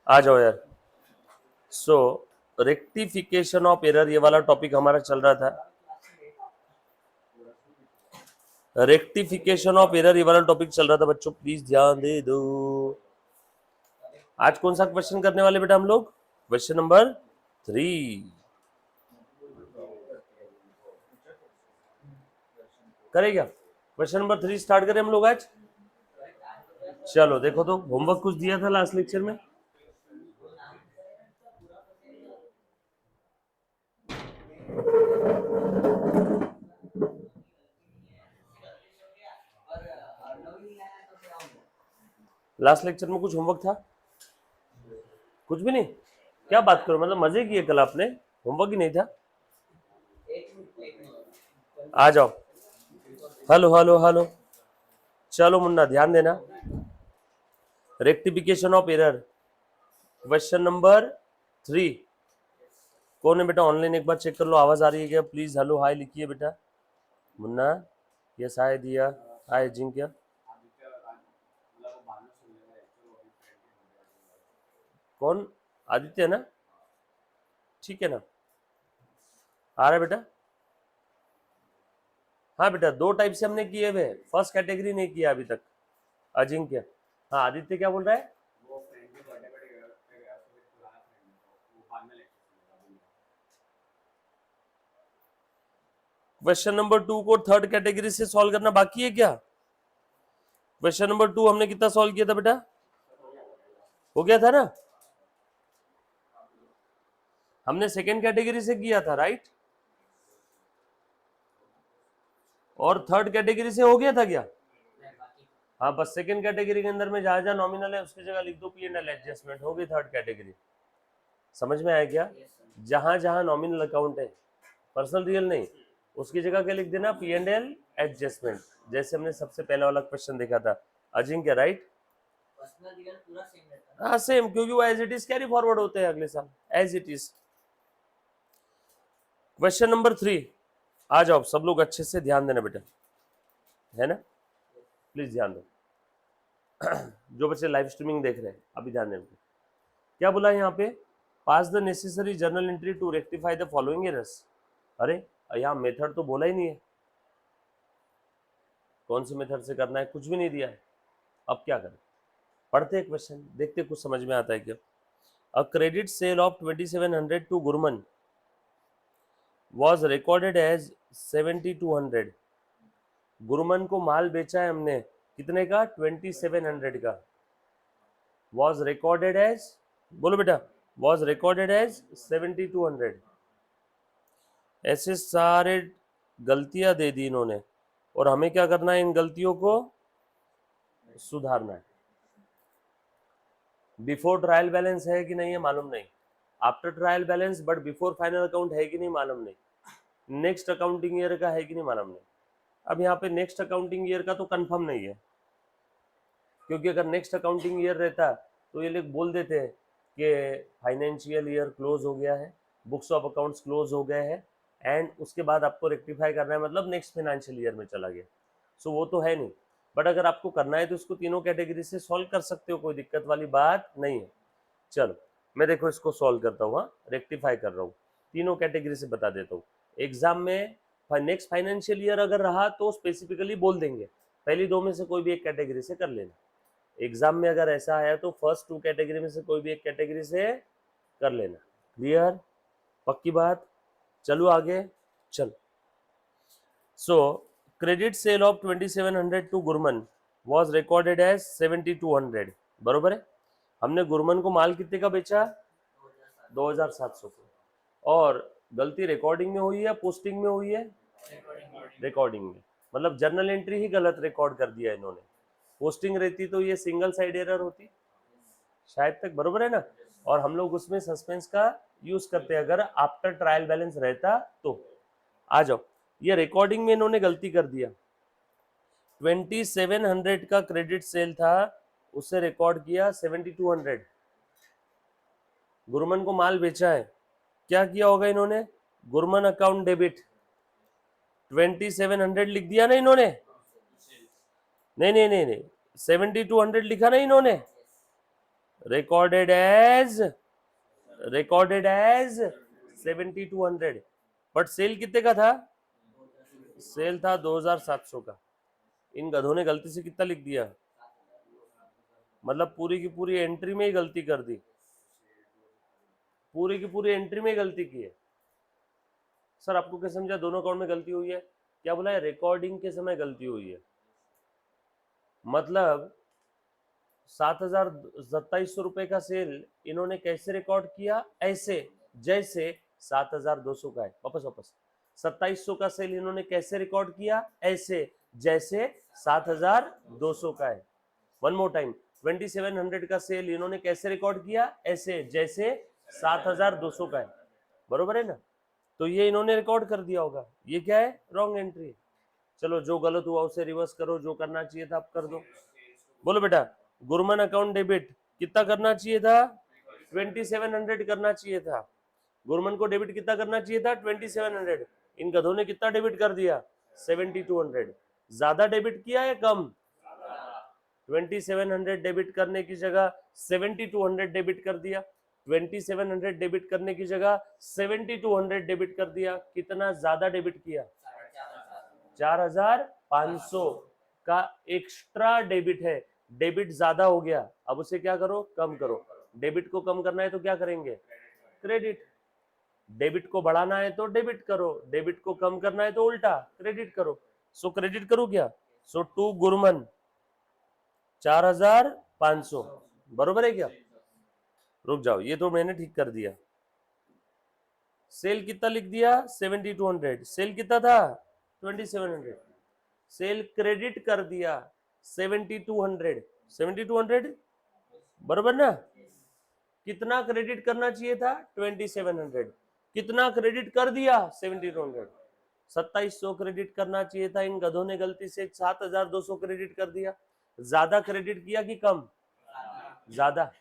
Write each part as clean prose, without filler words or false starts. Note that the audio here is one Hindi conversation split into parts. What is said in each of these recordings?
आ जाओ यार। सो रेक्टिफिकेशन ऑफ एरर, ये वाला टॉपिक हमारा चल रहा था। रेक्टिफिकेशन ऑफ एरर, ये वाला टॉपिक चल रहा था बच्चों, प्लीज ध्यान दे दो। आज कौन सा क्वेश्चन करने वाले बेटा हम लोग? क्वेश्चन नंबर 3 करें क्या? क्वेश्चन नंबर 3 स्टार्ट करें हम लोग आज। चलो देखो तो होमवर्क कुछ दिया था लास्ट लेक्चर में। लास्ट लेक्चर में कुछ होमवर्क था? कुछ भी नहीं? क्या बात करो, मतलब मजे किए कल आपने, होमवर्क ही नहीं था? आ जाओ। Hello hello hello. चलो मुन्ना ध्यान देना। Rectification of error, question number 3। कौन है बेटा ऑनलाइन? एक बार चेक कर लो, आवाज आ रही है क्या? प्लीज हेलो हाय लिखिए बेटा। मुन्ना, यस हाय दिया, हाय जिंक्या। कौन? आदित्य ना? ठीक है ना? आ रहा है बेटा? हाँ बेटा, 2 टाइप से हमने किए हुए, फर्स्ट कैटेगरी नहीं किया अभी तक। अजिंक्य। हाँ आदित्य क्या बोल रहा है? क्वेश्चन नंबर 2 को थर्ड कैटेगरी से सॉल्व करना बाकी है क्या? क्वेश्चन नंबर 2 हमने कितना सॉल्व किया था बेटा? हो गया था ना? हमने सेकेंड कैटेगरी से किया था, राइट? और थर्ड कैटेगरी से हो गया था क्या? हाँ, बस सेकेंड कैटेगरी के अंदर में जहां जहां नॉमिनल है उसकी जगह लिख दो P&L एडजस्टमेंट, हो गई थर्ड कैटेगरी। समझ में आया क्या? जहां जहां नॉमिनल अकाउंट है, पर्सनल रियल नहीं, उसकी जगह क्या लिख देना? P&L एडजस्टमेंट, जैसे हमने सबसे पहला वाला क्वेश्चन देखा था अजिंक्य, राइट? हाँ सेम, क्योंकि वो as it is carry forward होते हैं अगले साल, as it is. Question number 3, आ जाओ सब लोग अच्छे से ध्यान देना बेटा, है ना? प्लीज ध्यान दो। जो बच्चे लाइव स्ट्रीमिंग देख रहे हैं अभी ध्यान देना। क्या बोला है यहाँ पे? Pass the necessary journal entry to rectify the following errors. अरे यहाँ मेथड तो बोला ही नहीं है, कौन से मेथड से करना है कुछ भी नहीं दिया है। अब क्या करें? पढ़ते हैं क्वेश्चन, देखते कुछ समझ में आता है क्या। A credit sale of 2700 to Gurman was recorded as 7200। Gurman को माल बेचा है हमने कितने का? 2700 का। was recorded as, बोलो बेटा, was recorded as 7200। ऐसे सारे गलतियां दे दी इन्होंने, और हमें क्या करना है? इन गलतियों को सुधारना है। बिफोर ट्रायल बैलेंस है कि नहीं है मालूम नहीं, after trial balance but before final account है कि नहीं मालूम नहीं, नेक्स्ट अकाउंटिंग ईयर का है कि नहीं मालूम नहीं। अब यहाँ पे नेक्स्ट अकाउंटिंग ईयर का तो कंफर्म नहीं है, क्योंकि अगर नेक्स्ट अकाउंटिंग ईयर रहता तो ये लोग बोल देते हैं कि फाइनेंशियल ईयर क्लोज हो गया है, बुक्स ऑफ अकाउंट्स क्लोज हो गए हैं, एंड उसके बाद आपको रेक्टिफाई करना है, मतलब नेक्स्ट फाइनेंशियल ईयर में चला गया। सो वो तो है नहीं, बट अगर आपको करना है तो इसको तीनों कैटेगरी से सॉल्व कर सकते हो, कोई दिक्कत वाली बात नहीं है। चलो मैं देखो इसको सॉल्व करता हूँ, हाँ रेक्टिफाई कर रहा हूँ, तीनों कैटेगरी से बता देता हूँ। एग्जाम में नेक्स्ट फाइनेंशियल ईयर अगर रहा तो स्पेसिफिकली बोल देंगे, पहली दो में से कोई भी एक कैटेगरी से कर लेना। एग्जाम में अगर ऐसा आया तो फर्स्ट 2 कैटेगरी में से कोई भी एक कैटेगरी से कर लेना। क्लियर? पक्की बात? चलो आगे चल। So credit sale of 2700 to Gurman was recorded as 7200, बरोबर है? हमने गुरमन को माल कितने का बेचा? 2700 को। और गलती रिकॉर्डिंग में हुई है पोस्टिंग में हुई है? रिकॉर्डिंग में, मतलब जर्नल एंट्री ही गलत रिकॉर्ड कर दिया इन्होंने। पोस्टिंग रहती तो ये सिंगल साइड एरर होती शायद तक, बरोबर है ना? और हम लोग उसमें सस्पेंस का यूज करते हैं अगर आफ्टर ट्रायल बैलेंस रहता तो। आ जाओ, ये रिकॉर्डिंग में इन्होंने गलती कर दिया। 2700 का क्रेडिट सेल था, उससे रिकॉर्ड किया 7200। गुरमन को माल बेचा है, क्या किया होगा इन्होंने? गुरमन अकाउंट डेबिट 2700 लिख दिया ना इन्होंने? नहीं नहीं नहीं नहीं, 7200 लिखा ना इन्होंने? रिकॉर्डेड एज 7200, बट सेल कितने का था? सेल था 2700 का। इन गधों ने गलती से कितना लिख दिया, मतलब पूरी की पूरी एंट्री में ही गलती कर दी, पूरी की पूरी एंट्री में ही गलती की है। सर आपको क्या समझा, दोनों अकाउंट में गलती हुई है? क्या बोला है? रिकॉर्डिंग के समय गलती हुई है। मतलब 7,2700 रुपए का सेल इन्होंने कैसे रिकॉर्ड किया? ऐसे, जैसे 7,200 का है। वापस 2700 का सेल इन्होंने कैसे रिकॉर्ड किया? ऐसे, जैसे 7,200 का है। वन मोर टाइम, 2700 का सेल इन्होंने कैसे रिकॉर्ड किया? ऐसे, जैसे 7,200 का है। बरोबर है ना? तो ये इन्होंने रिकॉर्ड कर दिया होगा। ये क्या है? Wrong entry. चलो जो गलत हुआ उसे रिवर्स करो, जो करना चाहिए था आप कर दो। बोलो बेटा, गुरमन अकाउंट डेबिट कितना करना चाहिए था? 2700 करना चाहिए था। गुरमन को डेबिट कितना करना चाहिए था? 2700। इन गधों ने कितना डेबिट कर दिया? 7200। ज्यादा डेबिट किया या कम? 2700 डेबिट करने की जगह 7200 डेबिट कर दिया। 2700 डेबिट करने की जगह 7200 डेबिट कर दिया। कितना ज्यादा डेबिट किया? 4500 का एक्स्ट्रा डेबिट है। डेबिट ज्यादा हो गया, अब उसे क्या करो? कम करो। डेबिट को कम करना है तो क्या करेंगे? क्रेडिट। डेबिट को बढ़ाना है तो डेबिट करो, डेबिट को कम करना है तो उल्टा क्रेडिट करो। सो क्रेडिट करूं क्या? सो टू गुरमन 4500, बरोबर है क्या? रुक जाओ, ये तो मैंने ठीक कर दिया। सेल कितना लिख दिया? 7200। सेल कितना था? 2700। सेल क्रेडिट कर दिया 7200। 7200 बरोबर ना? कितना क्रेडिट करना चाहिए था? 2700। कितना क्रेडिट कर दिया? 7200। 2700 क्रेडिट करना चाहिए था, इन गधों ने गलती से 7,200 क्रेडिट कर दिया। ज्यादा क्रेडिट किया कि कम? ज्यादा।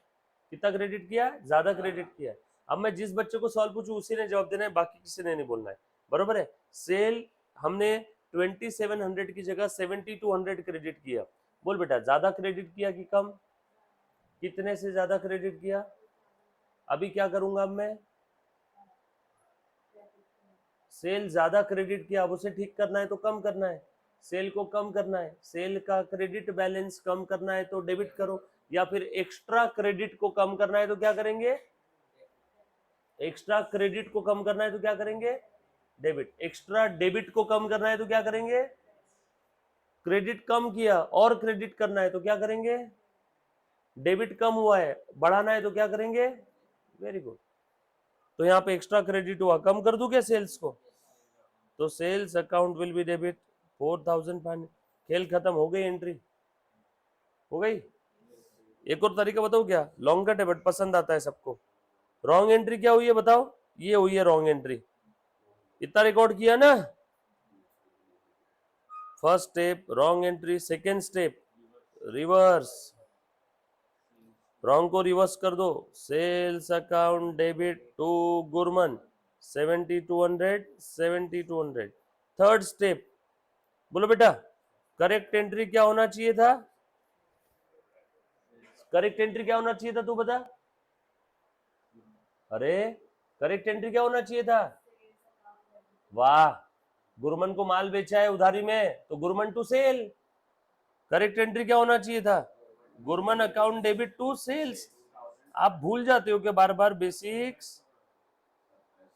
कितना क्रेडिट किया? ज्यादा क्रेडिट किया। अब मैं जिस बच्चे को सवाल पूछूं उसी ने जवाब देना है, बाकी किसी ने नहीं बोलना है। बरोबर है? सेल हमने 2700 की जगह 7200 क्रेडिट किया। बोल बेटा, ज्यादा क्रेडिट किया कि कम? कितने से ज्यादा क्रेडिट किया? अभी क्या करूंगा अब मैं? सेल ज्यादा क्रेडिट किया, अब उसे ठीक करना है तो कम करना है। सेल को कम करना है, सेल का क्रेडिट बैलेंस कम करना है तो डेबिट करो, या फिर एक्स्ट्रा क्रेडिट को कम करना है तो क्या करेंगे? एक्स्ट्रा क्रेडिट को कम करना है तो क्या करेंगे? डेबिट। एक्स्ट्रा डेबिट को कम करना है तो क्या करेंगे? क्रेडिट कम किया और क्रेडिट करना है तो क्या करेंगे? डेबिट कम हुआ है, बढ़ाना है तो क्या करेंगे? Very good. तो यहाँ पे एक्स्ट्रा क्रेडिट हुआ, कम कर दूं क्या सेल्स को? तो sales account will be debit 4500। खेल खत्म, हो गई एंट्री, हो गई। एक और तरीका बताओ क्या? लॉन्ग कट है बट पसंद आता है सबको। रॉन्ग एंट्री क्या हुई है बताओ? ये हुई है रॉन्ग एंट्री। इतना रिकॉर्ड किया ना? First step wrong entry, second step reverse. Wrong को रिवर्स कर दो। Sales account debit to Gurman 7200। Third step, बोलो बेटा, करेक्ट एंट्री क्या होना चाहिए था? करेक्ट एंट्री क्या होना चाहिए था, तू बता। अरे करेक्ट एंट्री क्या होना चाहिए था? वाह, गुरमन को माल बेचा है उधारी में तो Gurman to sale. Correct entry क्या होना चाहिए था? Gurman account debit to sales. आप भूल जाते हो कि बार बार बेसिक्स।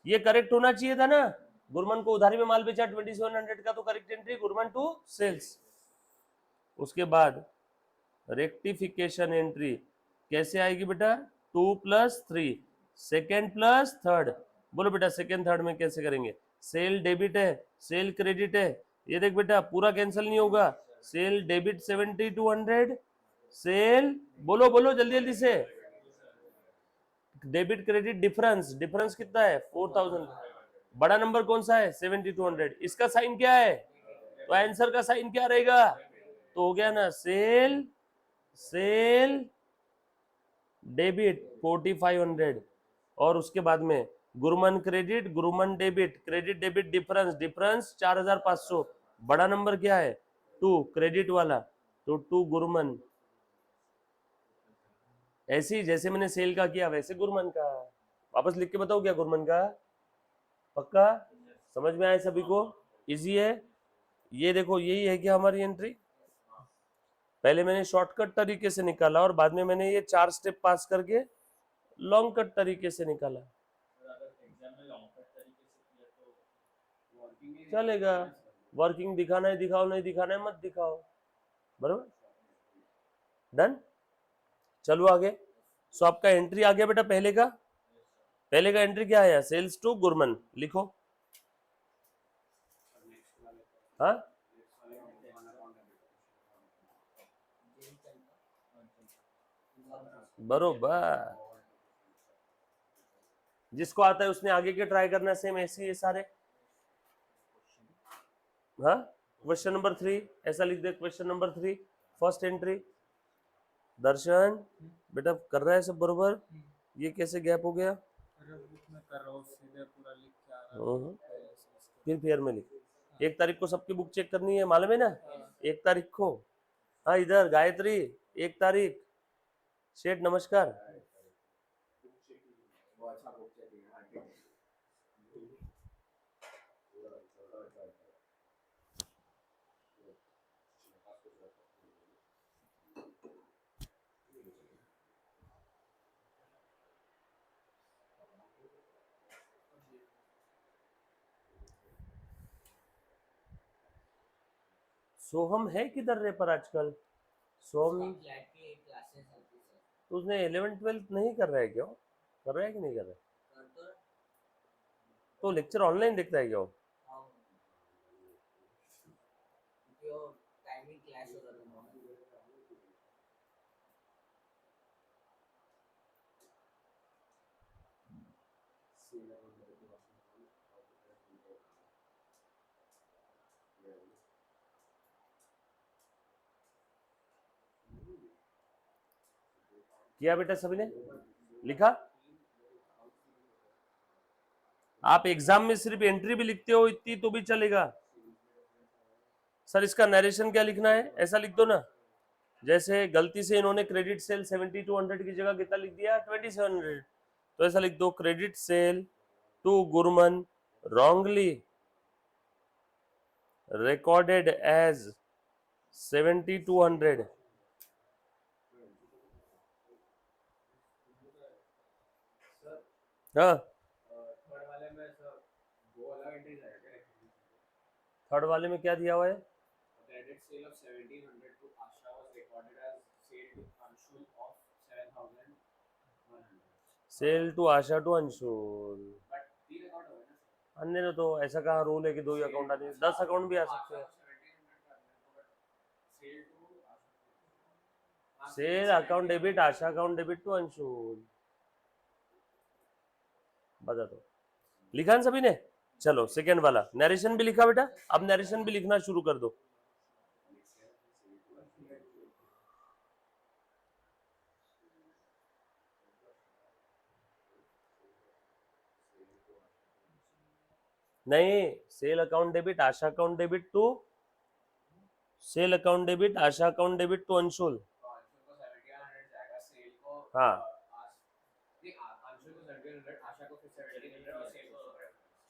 ये करेक्ट होना चाहिए था ना? गुरमन को उधारी में माल बेचा 2700 का, तो correct entry Gurman to sales. उसके बाद रेक्टिफिकेशन एंट्री कैसे आएगी बेटा? 2+3, सेकेंड प्लस थर्ड। बोलो बेटा, सेकेंड थर्ड में कैसे करेंगे? सेल डेबिट है, सेल क्रेडिट है, ये देख बेटा पूरा कैंसिल नहीं होगा। सेल डेबिट 7200, सेल बोलो बोलो जल्दी जल्दी से, डेबिट क्रेडिट डिफरेंस, डिफरेंस कितना है? 4000। बड़ा नंबर कौन सा है? 7200। इसका साइन क्या है? तो आंसर का साइन क्या रहेगा? तो हो गया ना, सेल सेल डेबिट 4500, और उसके बाद में Gurman credit, Gurman debit, credit debit difference, difference 4500। बड़ा नंबर क्या है? 2, क्रेडिट वाला, तो 2 गुरमन ऐसे ही जैसे मैंने सेल का किया वैसे गुरमन का। वापस लिख के बताओ क्या गुरमन का, पक्का समझ में आया सभी को, इजी है। ये देखो यही है कि हमारी एंट्री, पहले मैंने शॉर्टकट तरीके से निकाला और बाद में मैंने ये 4 स्टेप पास करके लॉन्ग कट तरीके से निकाला। चलेगा, वर्किंग दिखाना है दिखाओ, नहीं दिखाना है मत दिखाओ, बरोबर, डन। चलो आगे। सो आपका एंट्री आ गया बेटा, पहले का एंट्री क्या आया, सेल्स टू गुरमन, लिखो। हाँ बरोबर, जिसको आता है उसने आगे के ट्राई करना, सेम ऐसे ये सारे। हाँ क्वेश्चन नंबर 3 ऐसा लिख दे, क्वेश्चन नंबर 3 फर्स्ट एंट्री। दर्शन बेटा कर रहा है सब बरोबर, ये कैसे गैप हो गया, फिर फेयर में लिख, 1 तारीख को सबकी बुक चेक करनी है, मालूम है ना, 1 तारीख को। हाँ इधर गायत्री 1 तारीख, शेठ नमस्कार। सोहम है किधर रे पर आजकल, सोहम तो उसने 11th-12th नहीं कर रहा है क्या, कर रहा है कि नहीं कर रहा है, तो लेक्चर ऑनलाइन देखता है क्या वो, किया बेटा सभी ने, लिखा। आप एग्जाम में सिर्फ एंट्री भी लिखते हो इतनी तो भी चलेगा। सर इसका नरेशन क्या लिखना है, ऐसा लिख दो ना, जैसे गलती से इन्होंने क्रेडिट सेल 7200 की जगह कितना लिख दिया 2700, तो ऐसा लिख दो, credit sale to Gurman wrongly recorded as 7200। हाँ थर्ड वाले में क्या दिया हुआ है, credit sale of 1700 to Asha was recorded as sale to Anshul of 7100. Sale to Asha to Anshul, But 3 account हो गए ना sir. अन्य ने तो ऐसा कहा रूल है कि 2 ही अकाउंट आते हैं, 10 अकाउंट भी आ सकते हैं। 1700 sale to Asha. Sale account debit, Asha account debit to Anshul, बता दो, लिखा ना सभी ने। चलो सेकेंड वाला नरेशन भी लिखा बेटा, अब नरेशन भी लिखना शुरू कर दो। नहीं, sale account debit, Asha account debit to, sale account debit, Asha account debit to Anshul. तो अंशुल को 1700 जाएगा, सेल को हाँ नहीं अंशुल को 1700, आशा को फिर 1700 और सेल को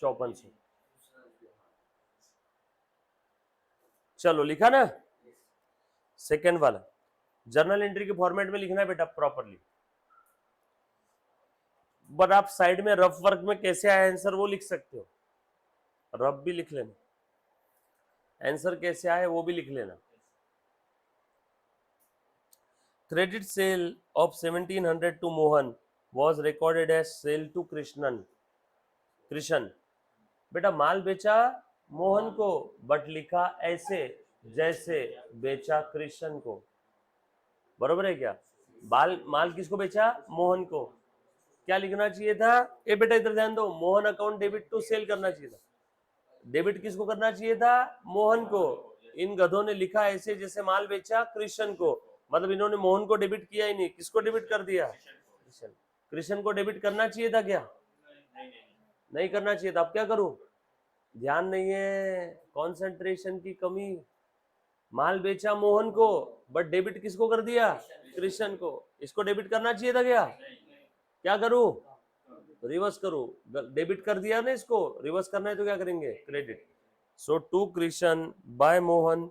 5400। चलो लिखा ना, सेकेंड वाला जर्नल एंट्री के फॉर्मेट में लिखना है बेटा प्रॉपरली, बट आप साइड में रफ वर्क में कैसे आया आंसर वो लिख सकते हो, रफ भी लिख लेना, आंसर कैसे आए वो भी लिख लेना। Credit sale of 1700 to Mohan was recorded as sale to Krishna. बेटा माल बेचा मोहन को बट लिखा ऐसे जैसे बेचा कृष्ण को, बरोबर है क्या, माल किसको बेचा, मोहन को, क्या लिखना चाहिए था, ए बेटा इधर ध्यान दो, Mohan account debit to sale करना चाहिए था, डेबिट किसको करना चाहिए था, मोहन को, इन गधों ने लिखा ऐसे जैसे माल बेचा कृष्ण को, मतलब इन्होंने मोहन को डेबिट किया ही नहीं, किसको डेबिट कर दिया, कृष्ण को डेबिट करना चाहिए था क्या, नहीं करना चाहिए था, अब क्या करूं, ध्यान नहीं है, कंसंट्रेशन की कमी, माल बेचा मोहन को बट डेबिट किसको कर दिया, कृष्ण को, इसको डेबिट करना चाहिए था क्या करूं? रिवर्स करो। डेबिट कर दिया ना, इसको रिवर्स करना है तो क्या करेंगे? Credit. So to Krishna by Mohan,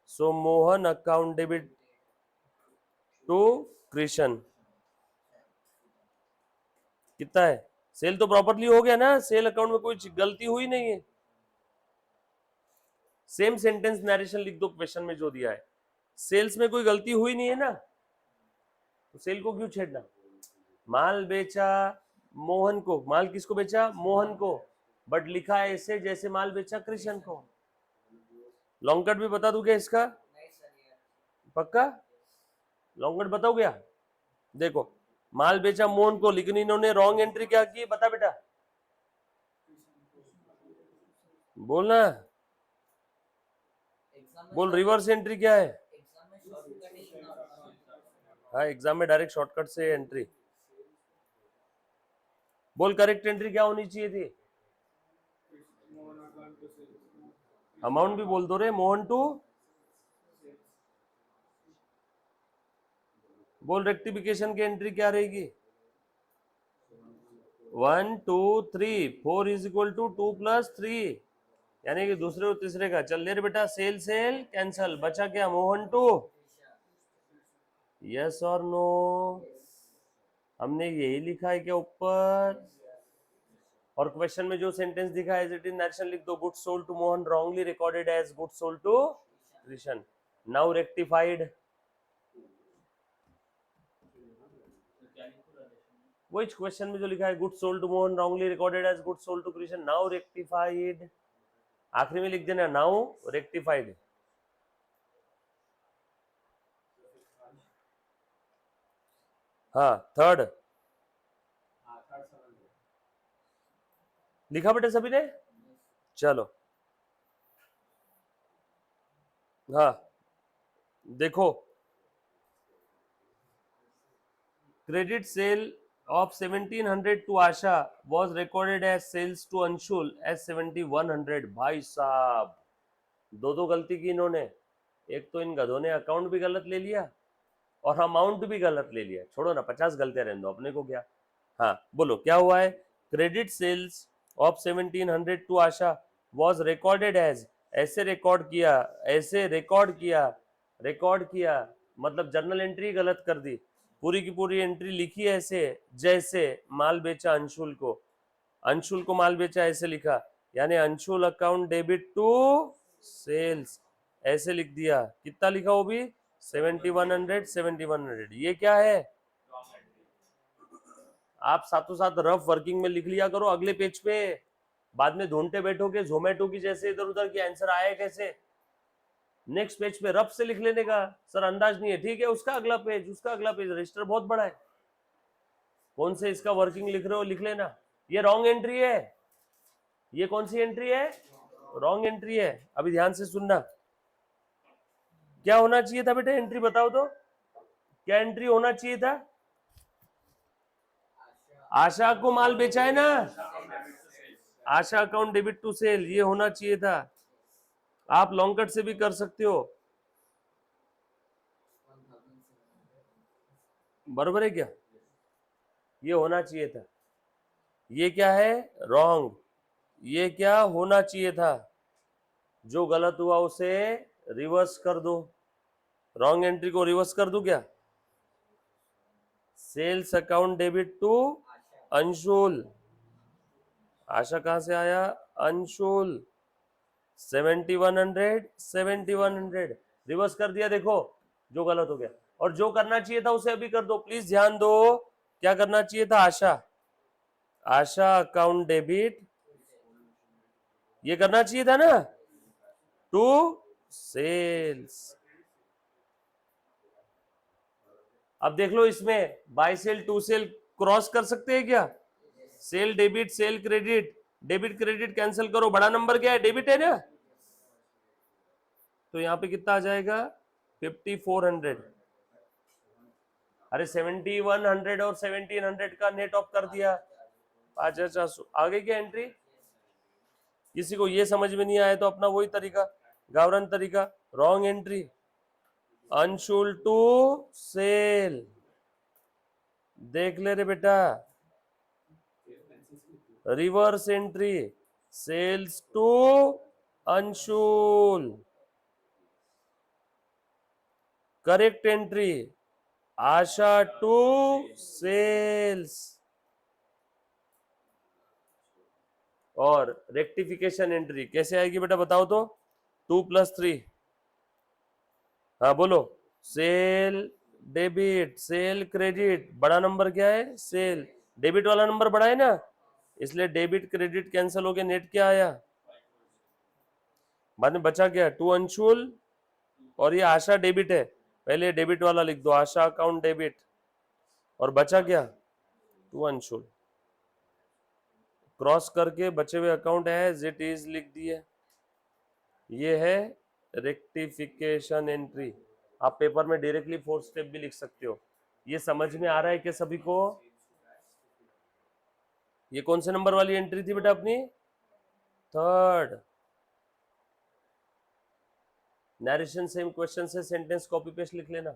so Mohan account debit to Krishna. कितना है? सेल तो प्रॉपरली हो गया ना, सेल अकाउंट में कोई गलती हुई नहीं है। सेम सेंटेंस नरेशन लिख दो क्वेश्चन में जो दिया है, सेल्स में कोई गलती हुई नहीं है ना, तो सेल को क्यों छेड़ना? माल बेचा मोहन को, माल किसको बेचा? मोहन को, बट लिखा है ऐसे जैसे माल बेचा कृष्ण को। लॉन्ग कट भी बता दूं क्या इसका? पक्का लॉन्ग कट बताओ क्या? देखो, माल बेचा मोहन को, लेकिन इन्होंने रॉन्ग एंट्री क्या की? बता बेटा, बोलना, बोल। रिवर्स एंट्री क्या है? हाँ, एग्जाम में डायरेक्ट शॉर्टकट से एंट्री बोल। करेक्ट एंट्री क्या होनी चाहिए थी? अमाउंट भी बोल दो रे, मोहन टू बोल। रेक्टिफिकेशन की एंट्री क्या रहेगी? 1 2 3 4 इज इक्वल टू 2 + 3, यानी कि दूसरे और तीसरे का। चल ले रे बेटा, सेल सेल कैंसल, बचा क्या? मोहन टू। यस और नो? हमने यही लिखा है क्या ऊपर? और क्वेश्चन में जो सेंटेंस दिखा है एज इट इज नरेशन लिख दो। Goods sold to Mohan wrongly recorded as goods sold to Krishna, now rectified. वही क्वेश्चन में जो लिखा है, goods sold to Mohan wrongly recorded as goods sold to Krishna, now rectified. आखिरी में लिख देना नाउ रेक्टिफाइड। हाँ, थर्ड लिखा बेटे सभी ने? चलो, हाँ देखो, credit sale of 1700 to Asha was recorded as sales to Anshul as 7100। भाई साहब, दो गलती की इन्होंने। एक तो इन गधों ने अकाउंट भी गलत ले लिया और अमाउंट भी गलत ले लिया। छोड़ो ना, 50 गलतियां रहने दो, अपने को क्या। हाँ बोलो क्या हुआ है? Credit sales of 1700 to Asha was recorded as, ऐसे रिकॉर्ड किया, ऐसे रिकॉर्ड किया मतलब जर्नल एंट्री गलत कर दी। पूरी की पूरी एंट्री लिखी ऐसे जैसे माल बेचा अंशुल को, अंशुल को माल बेचा ऐसे लिखा, यानी Anshul account debit to sales ऐसे लिख दिया। कितना लिखा वो भी? 7100। ये क्या है? आप साथों साथ रफ वर्किंग में लिख लिया करो अगले पेज पे, बाद में ढूंढते बैठोगे जोमेटो की जैसे इधर उधर की आंसर आया कैसे। नेक्स्ट पेज पे रफ से लिख लेने का। सर अंदाज नहीं है, ठीक है, उसका अगला पेज, रजिस्टर बहुत बड़ा है, कौन से इसका वर्किंग लिख रहे हो लिख लेना। ये रॉन्ग एंट्री है। ये कौन सी एंट्री है? रॉन्ग एंट्री है। अभी ध्यान से सुनना, क्या होना चाहिए था बेटा? एंट्री बताओ तो, क्या एंट्री होना चाहिए था? आशा को माल बेचा है ना, आशा अकाउंट डेबिट टू सेल, ये होना चाहिए था। आप लॉन्ग कट से भी कर सकते हो, बरोबर है क्या? ये होना चाहिए था। ये क्या है? रॉन्ग। ये क्या होना चाहिए था? जो गलत हुआ उसे रिवर्स कर दो। रॉन्ग एंट्री को रिवर्स कर दो क्या? Sales account debit to Anshul, आशा कहां से आया? अंशुल। 7100 रिवर्स कर दिया। देखो जो गलत हो गया, और जो करना चाहिए था उसे अभी कर दो। प्लीज ध्यान दो, क्या करना चाहिए था? आशा, आशा अकाउंट डेबिट, ये करना चाहिए था ना, टू सेल्स। अब देख लो, इसमें by sale to sale cross कर सकते हैं क्या? Sale debit sale credit, debit credit cancel करो, बड़ा नंबर क्या है? डेबिट है ना, तो यहाँ पे कितना आ जाएगा? 5400। अरे 7100 और 1700 का नेट ऑफ कर दिया। अच्छा, आगे क्या एंट्री? किसी को ये समझ में नहीं आया तो अपना वही तरीका, गावरन तरीका, wrong entry, Anshul to sale. देख ले रे बेटा, reverse entry sales to Anshul, correct entry Asha to sales, और रेक्टिफिकेशन एंट्री कैसे आएगी बेटा बताओ तो, 2+3, हाँ बोलो, सेल डेबिट सेल क्रेडिट, बड़ा नंबर क्या है सेल, डेबिट वाला नंबर बड़ा है ना, इसलिए डेबिट क्रेडिट कैंसिल हो गया, नेट क्या आया, बाद में बचा क्या, 2 अंशुल, और ये आशा डेबिट है, पहले डेबिट वाला लिख दो, आशा अकाउंट डेबिट, और बचा क्या 2 अंशुल, क्रॉस करके बचे हुए अकाउंट एज इट इज लिख दिए, ये है रेक्टिफिकेशन एंट्री। आप पेपर में डायरेक्टली 4 स्टेप भी लिख सकते हो। ये समझ में आ रहा है क्या सभी को? ये कौन से नंबर वाली एंट्री थी बेटा अपनी, 3rd। नरेशन सेम क्वेश्चन से सेंटेंस कॉपी पेस्ट लिख लेना,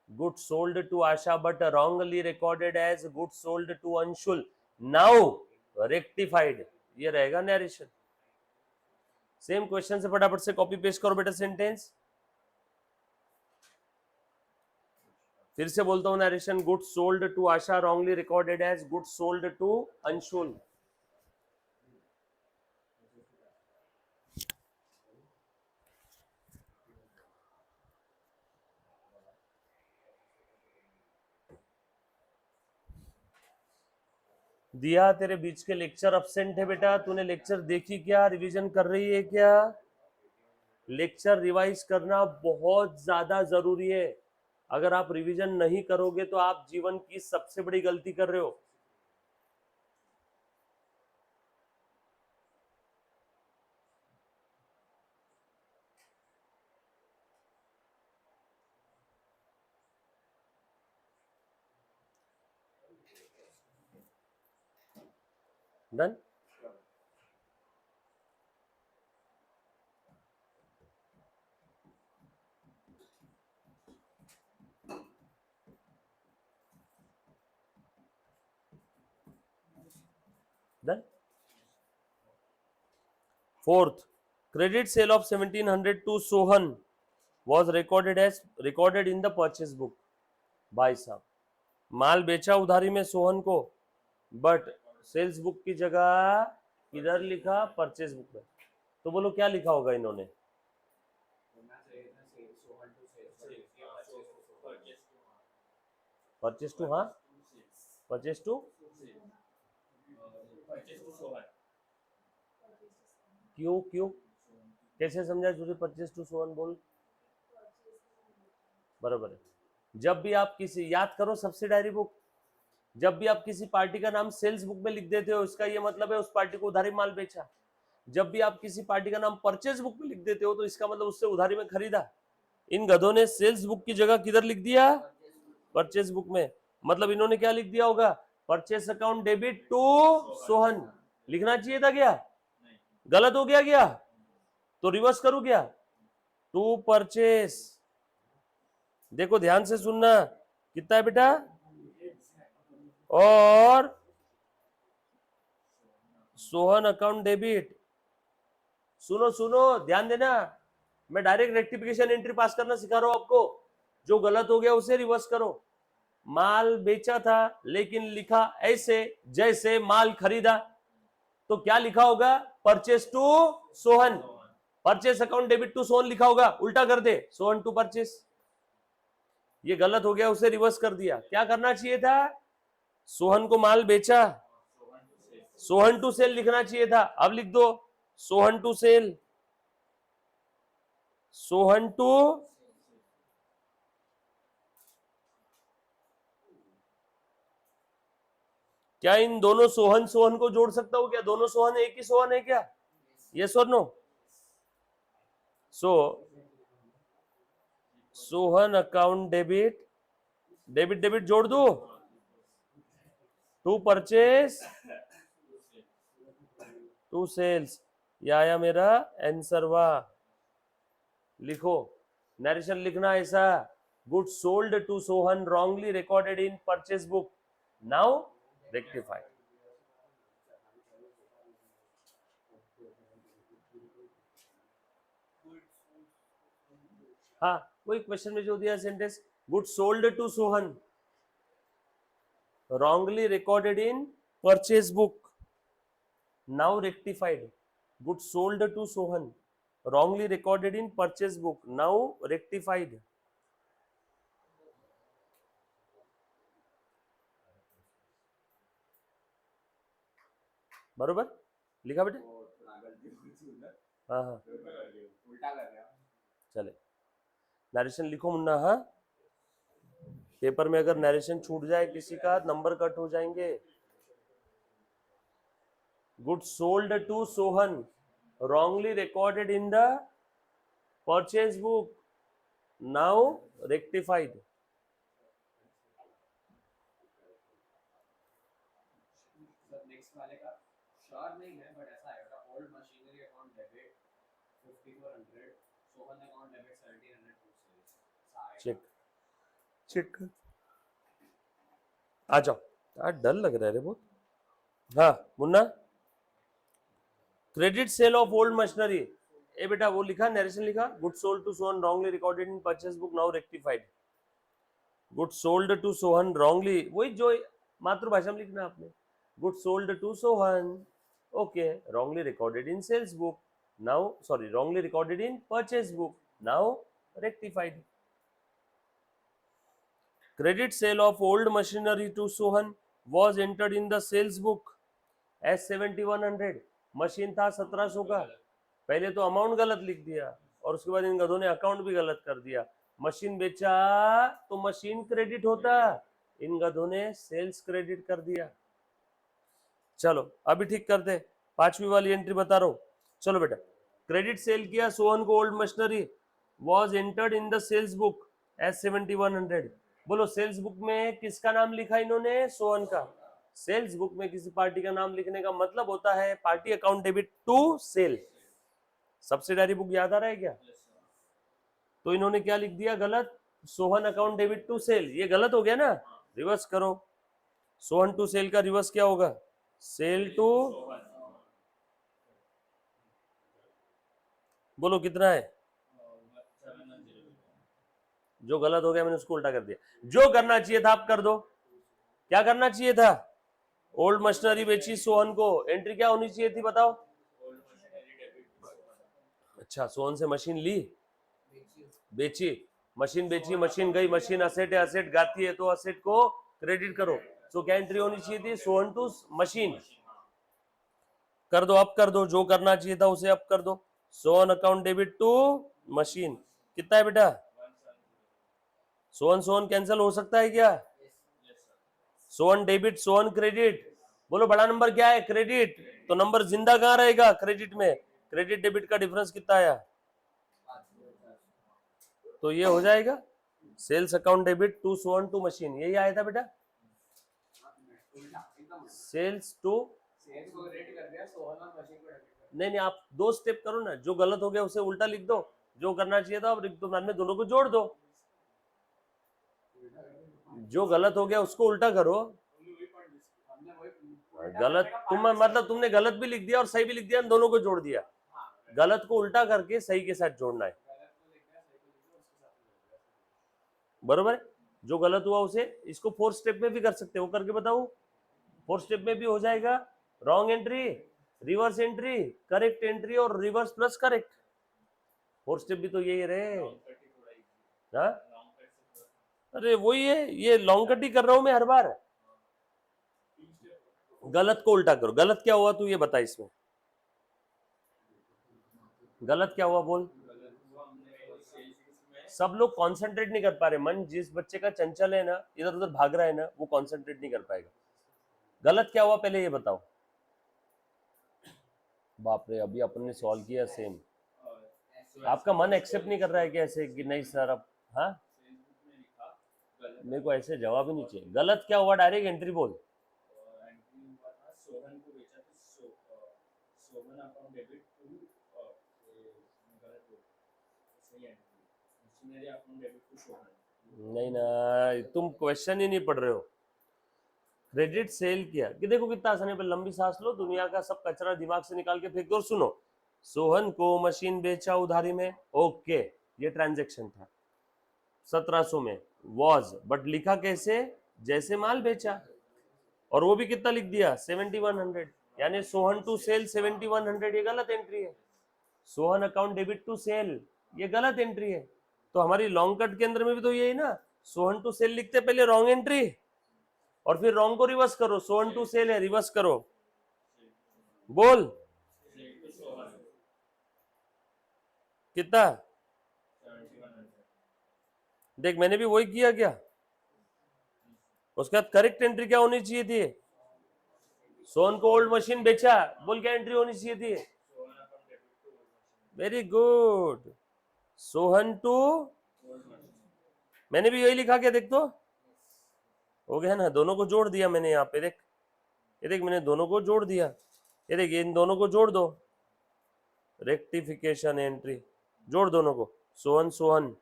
good sold to Asha but wrongly recorded as good sold to Anshul, now rectified, ये रहेगा नरेशन। सेम क्वेश्चन से फटाफट से कॉपी पेस्ट करो बेटा सेंटेंस। फिर से बोलता हूं narration, good sold to Asha wrongly recorded as good sold to Anshul. दिया तेरे बीच के लेक्चर अब्सेंट है बेटा, तूने लेक्चर देखी क्या, रिवीजन कर रही है क्या? लेक्चर रिवाइज करना बहुत ज्यादा जरूरी है, अगर आप रिवीजन नहीं करोगे तो आप जीवन की सबसे बड़ी गलती कर रहे हो। Done. Done. 4th, credit sale of 1700 to Sohan was recorded in the purchase book। भाई साहब, माल बेचा उधारी में सोहन को, बट सेल्स बुक की जगह किधर लिखा, परचेज बुक में। तो बोलो क्या लिखा होगा इन्होंने, परचेज टू, हाँ परचेज टू, क्यों क्यों कैसे समझा तुझे, परचेज टू सोहन बोल, बराबर है। जब भी आप किसी, याद करो सब्सिडायरी बुक, जब भी आप किसी पार्टी का नाम सेल्स बुक में लिख देते हो, इसका ये मतलब है उस पार्टी को उधारी माल बेचा। जब भी आप किसी पार्टी का नाम परचेज बुक में लिख देते हो तो इसका मतलब उससे उधारी में खरीदा। इन गधों ने सेल्स बुक की जगह किधर लिख दिया, परचेज बुक में, मतलब इन्होंने क्या लिख दिया होगा, purchase account debit to Sohan, लिखना चाहिए था क्या, गलत हो गया क्या, तो रिवर्स करूं क्या, टू परचेस। देखो ध्यान से सुनना, कितना है बेटा, और सोहन अकाउंट डेबिट, सुनो सुनो ध्यान देना, मैं डायरेक्ट रेक्टिफिकेशन एंट्री पास करना सिखा रहा हूं आपको, जो गलत हो गया उसे रिवर्स करो। माल बेचा था लेकिन लिखा ऐसे जैसे माल खरीदा, तो क्या लिखा होगा, purchase to Sohan, purchase account debit to Sohan लिखा होगा, उल्टा कर दे, सोहन टू परचेस। ये गलत हो गया, उसे रिवर्स कर दिया। क्या करना चाहिए था, सोहन को माल बेचा, सोहन टू सेल लिखना चाहिए था, अब लिख दो Sohan to sale, Sohan to, क्या इन दोनों सोहन सोहन को जोड़ सकता हूं क्या, दोनों सोहन एक ही सोहन है क्या, यस और no? So Sohan account debit, debit debit जोड़ दो, टू परचेस टू सेल्स, ये आया मेरा आंसर। वाह, लिखो नरेशन लिखना ऐसा, good sold to Sohan wrongly recorded in purchase book now rectified. हाँ, वही क्वेश्चन में जो दिया sentence, good sold to Sohan wrongly recorded in purchase book now rectified. Goods sold to Sohan wrongly recorded in purchase book now rectified. बरोबर लिखा बेटे? हाँ हाँ उल्टा कर रहे हो। चले, नरेशन लिखो मुन्ना। हाँ, पेपर में अगर नरेशन छूट जाए किसी का नंबर कट हो जाएंगे। Good sold to Sohan wrongly recorded in the purchase book now rectified. Sir next वाले का श्योर नहीं है बट ऐसा आएगा, old machinery account debit 5400, Sohan account debit 1700 to sales. Check check आ जाओ, आज डर लग रहा है रे बहुत। हाँ मुन्ना, credit sale of old machinery, ए बेटा वो लिखा, नरेशन लिखा, good sold to Sohan wrongly recorded in purchase book now rectified. Good sold to Sohan wrongly, वही जो मातृभाषा में लिखना आपने, good sold to Sohan, okay, wrongly recorded in sales book now, sorry wrongly recorded in purchase book now rectified. Credit sale of old machinery to Sohan was entered in the sales book as 7100. Machine था 1700 का, पहले तो अमाउंट गलत लिख दिया और उसके बाद इन गधों ने अकाउंट भी गलत कर दिया। मशीन बेचा तो मशीन क्रेडिट होता, इन गधों ने सेल्स क्रेडिट कर दिया। चलो अभी ठीक करते, पांचवी वाली एंट्री बता रहा हूं। चलो बेटा, क्रेडिट सेल किया सोहन को old machinery, was entered in the sales book as 7100। बोलो सेल्स बुक में किसका नाम लिखा इन्होंने? सोहन का। सेल्स बुक में किसी पार्टी का नाम लिखने का मतलब होता है party account debit to sale. Subsidiary book याद आ रहा है क्या? तो इन्होंने क्या लिख दिया गलत, Sohan account debit to sale, ये गलत हो गया ना, रिवर्स करो। सोहन टू सेल का रिवर्स क्या होगा? सेल टू, बोलो कितना है? जो गलत हो गया मैंने उसको उल्टा कर दिया। जो करना चाहिए था आप कर दो। क्या करना चाहिए था? ओल्ड मशीनरी बेची सोहन को, एंट्री क्या होनी चाहिए थी बताओ? अच्छा, सोहन से मशीन ली, बेची, मशीन बेची, मशीन गई, मशीन असेट है, असेट गाती है तो असेट को क्रेडिट करो। तो क्या एंट्री होनी चाहिए थी? Sohan to machine. कर दो, अब कर दो, जो करना चाहिए था उसे अब कर दो। Sohan account debit to machine, कितना है बेटा? सोहन सोहन कैंसिल हो सकता है क्या? सोहन डेबिट सोहन क्रेडिट, बोलो बड़ा नंबर क्या है? क्रेडिट। तो नंबर जिंदा कहां रहेगा? क्रेडिट में। क्रेडिट डेबिट का डिफरेंस कितना आया? तो ये हो जाएगा sales account debit to Sohan to machine, यही आया था बेटा, सेल्स टू। सेल्स को क्रेडिट कर दिया, सोहन और मशीन को डेबिट कर नहीं नहीं, आप दो स्टेप करो ना, जो गलत हो गया उसे उल्टा लिख दो, जो करना चाहिए था अब तो में दोनों को जोड़ दो। जो गलत हो गया उसको उल्टा करो। गलत तुम मतलब तुमने गलत भी लिख दिया और सही भी लिख दिया, दोनों को जोड़ दिया। गलत को उल्टा करके सही के साथ जोड़ना है, बरोबर है? जो गलत हुआ उसे, इसको फोर्थ स्टेप में भी कर सकते हो, करके बताओ। फोर्थ स्टेप में भी हो जाएगा, wrong entry, reverse entry, correct entry और reverse plus correct. Fourth step भी तो यही रहे। हाँ? अरे वही है, ये लॉन्ग कट ही कर रहा हूं मैं हर बार। गलत को उल्टा करो। गलत क्या हुआ तू ये बता, इसमें गलत क्या हुआ बोल। सब लोग कंसंट्रेट नहीं कर पा रहे, मन जिस बच्चे का चंचल है ना, इधर उधर भाग रहा है ना, वो कंसंट्रेट नहीं कर पाएगा। गलत क्या हुआ पहले ये बताओ। बाप रे, अभी अपन ने सॉल्व किया सेम, आपका मन एक्सेप्ट नहीं कर रहा है कि ऐसे कि नहीं सर अब। हाँ, मेरे को ऐसे जवाब ही नहीं चाहिए। गलत क्या हुआ, डायरेक्ट एंट्री बोल। सोहन को बेचा तो सोहन अकाउंट डेबिट टू गलत हो, सही है, machinery account debit to Sohan नहीं ना, तुम क्वेश्चन ही नहीं पढ़ रहे हो। क्रेडिट सेल किया कि देखो कितना आसान है, लंबी सांस लो, दुनिया का सब कचरा दिमाग से निकाल के फेंक दो और सुनो। सोहन को मशीन बेचा उधारी में, ओके, ये ट्रांजैक्शन था 1700 में, वॉज, बट लिखा कैसे, जैसे माल बेचा, और वो भी कितना लिख दिया 7100, यानी सोहन टू सेल 7100, ये गलत एंट्री है। Sohan account debit to sale, ये गलत एंट्री है। तो हमारी लॉन्ग कट के अंदर में भी तो यही ना, सोहन टू सेल लिखते पहले रॉन्ग एंट्री, और फिर रॉन्ग को रिवर्स करो, सोहन टू सेल है, रिवर्स करो, बोल कितना। देख मैंने भी वही किया क्या, उसके बाद करेक्ट एंट्री क्या होनी चाहिए थी, सोहन को ओल्ड मशीन बेचा, बोल क्या एंट्री होनी चाहिए थी, वेरी गुड, सोहन टू, मैंने भी यही लिखा क्या, देख तो हो गया ना, दोनों को जोड़ दिया मैंने यहाँ पे, देख ये देख मैंने दोनों को जोड़ दिया, ये देख इन दोनों को जोड़ दो, रेक्टिफिकेशन एंट्री, जोड़ दोनों को, सोहन सोहन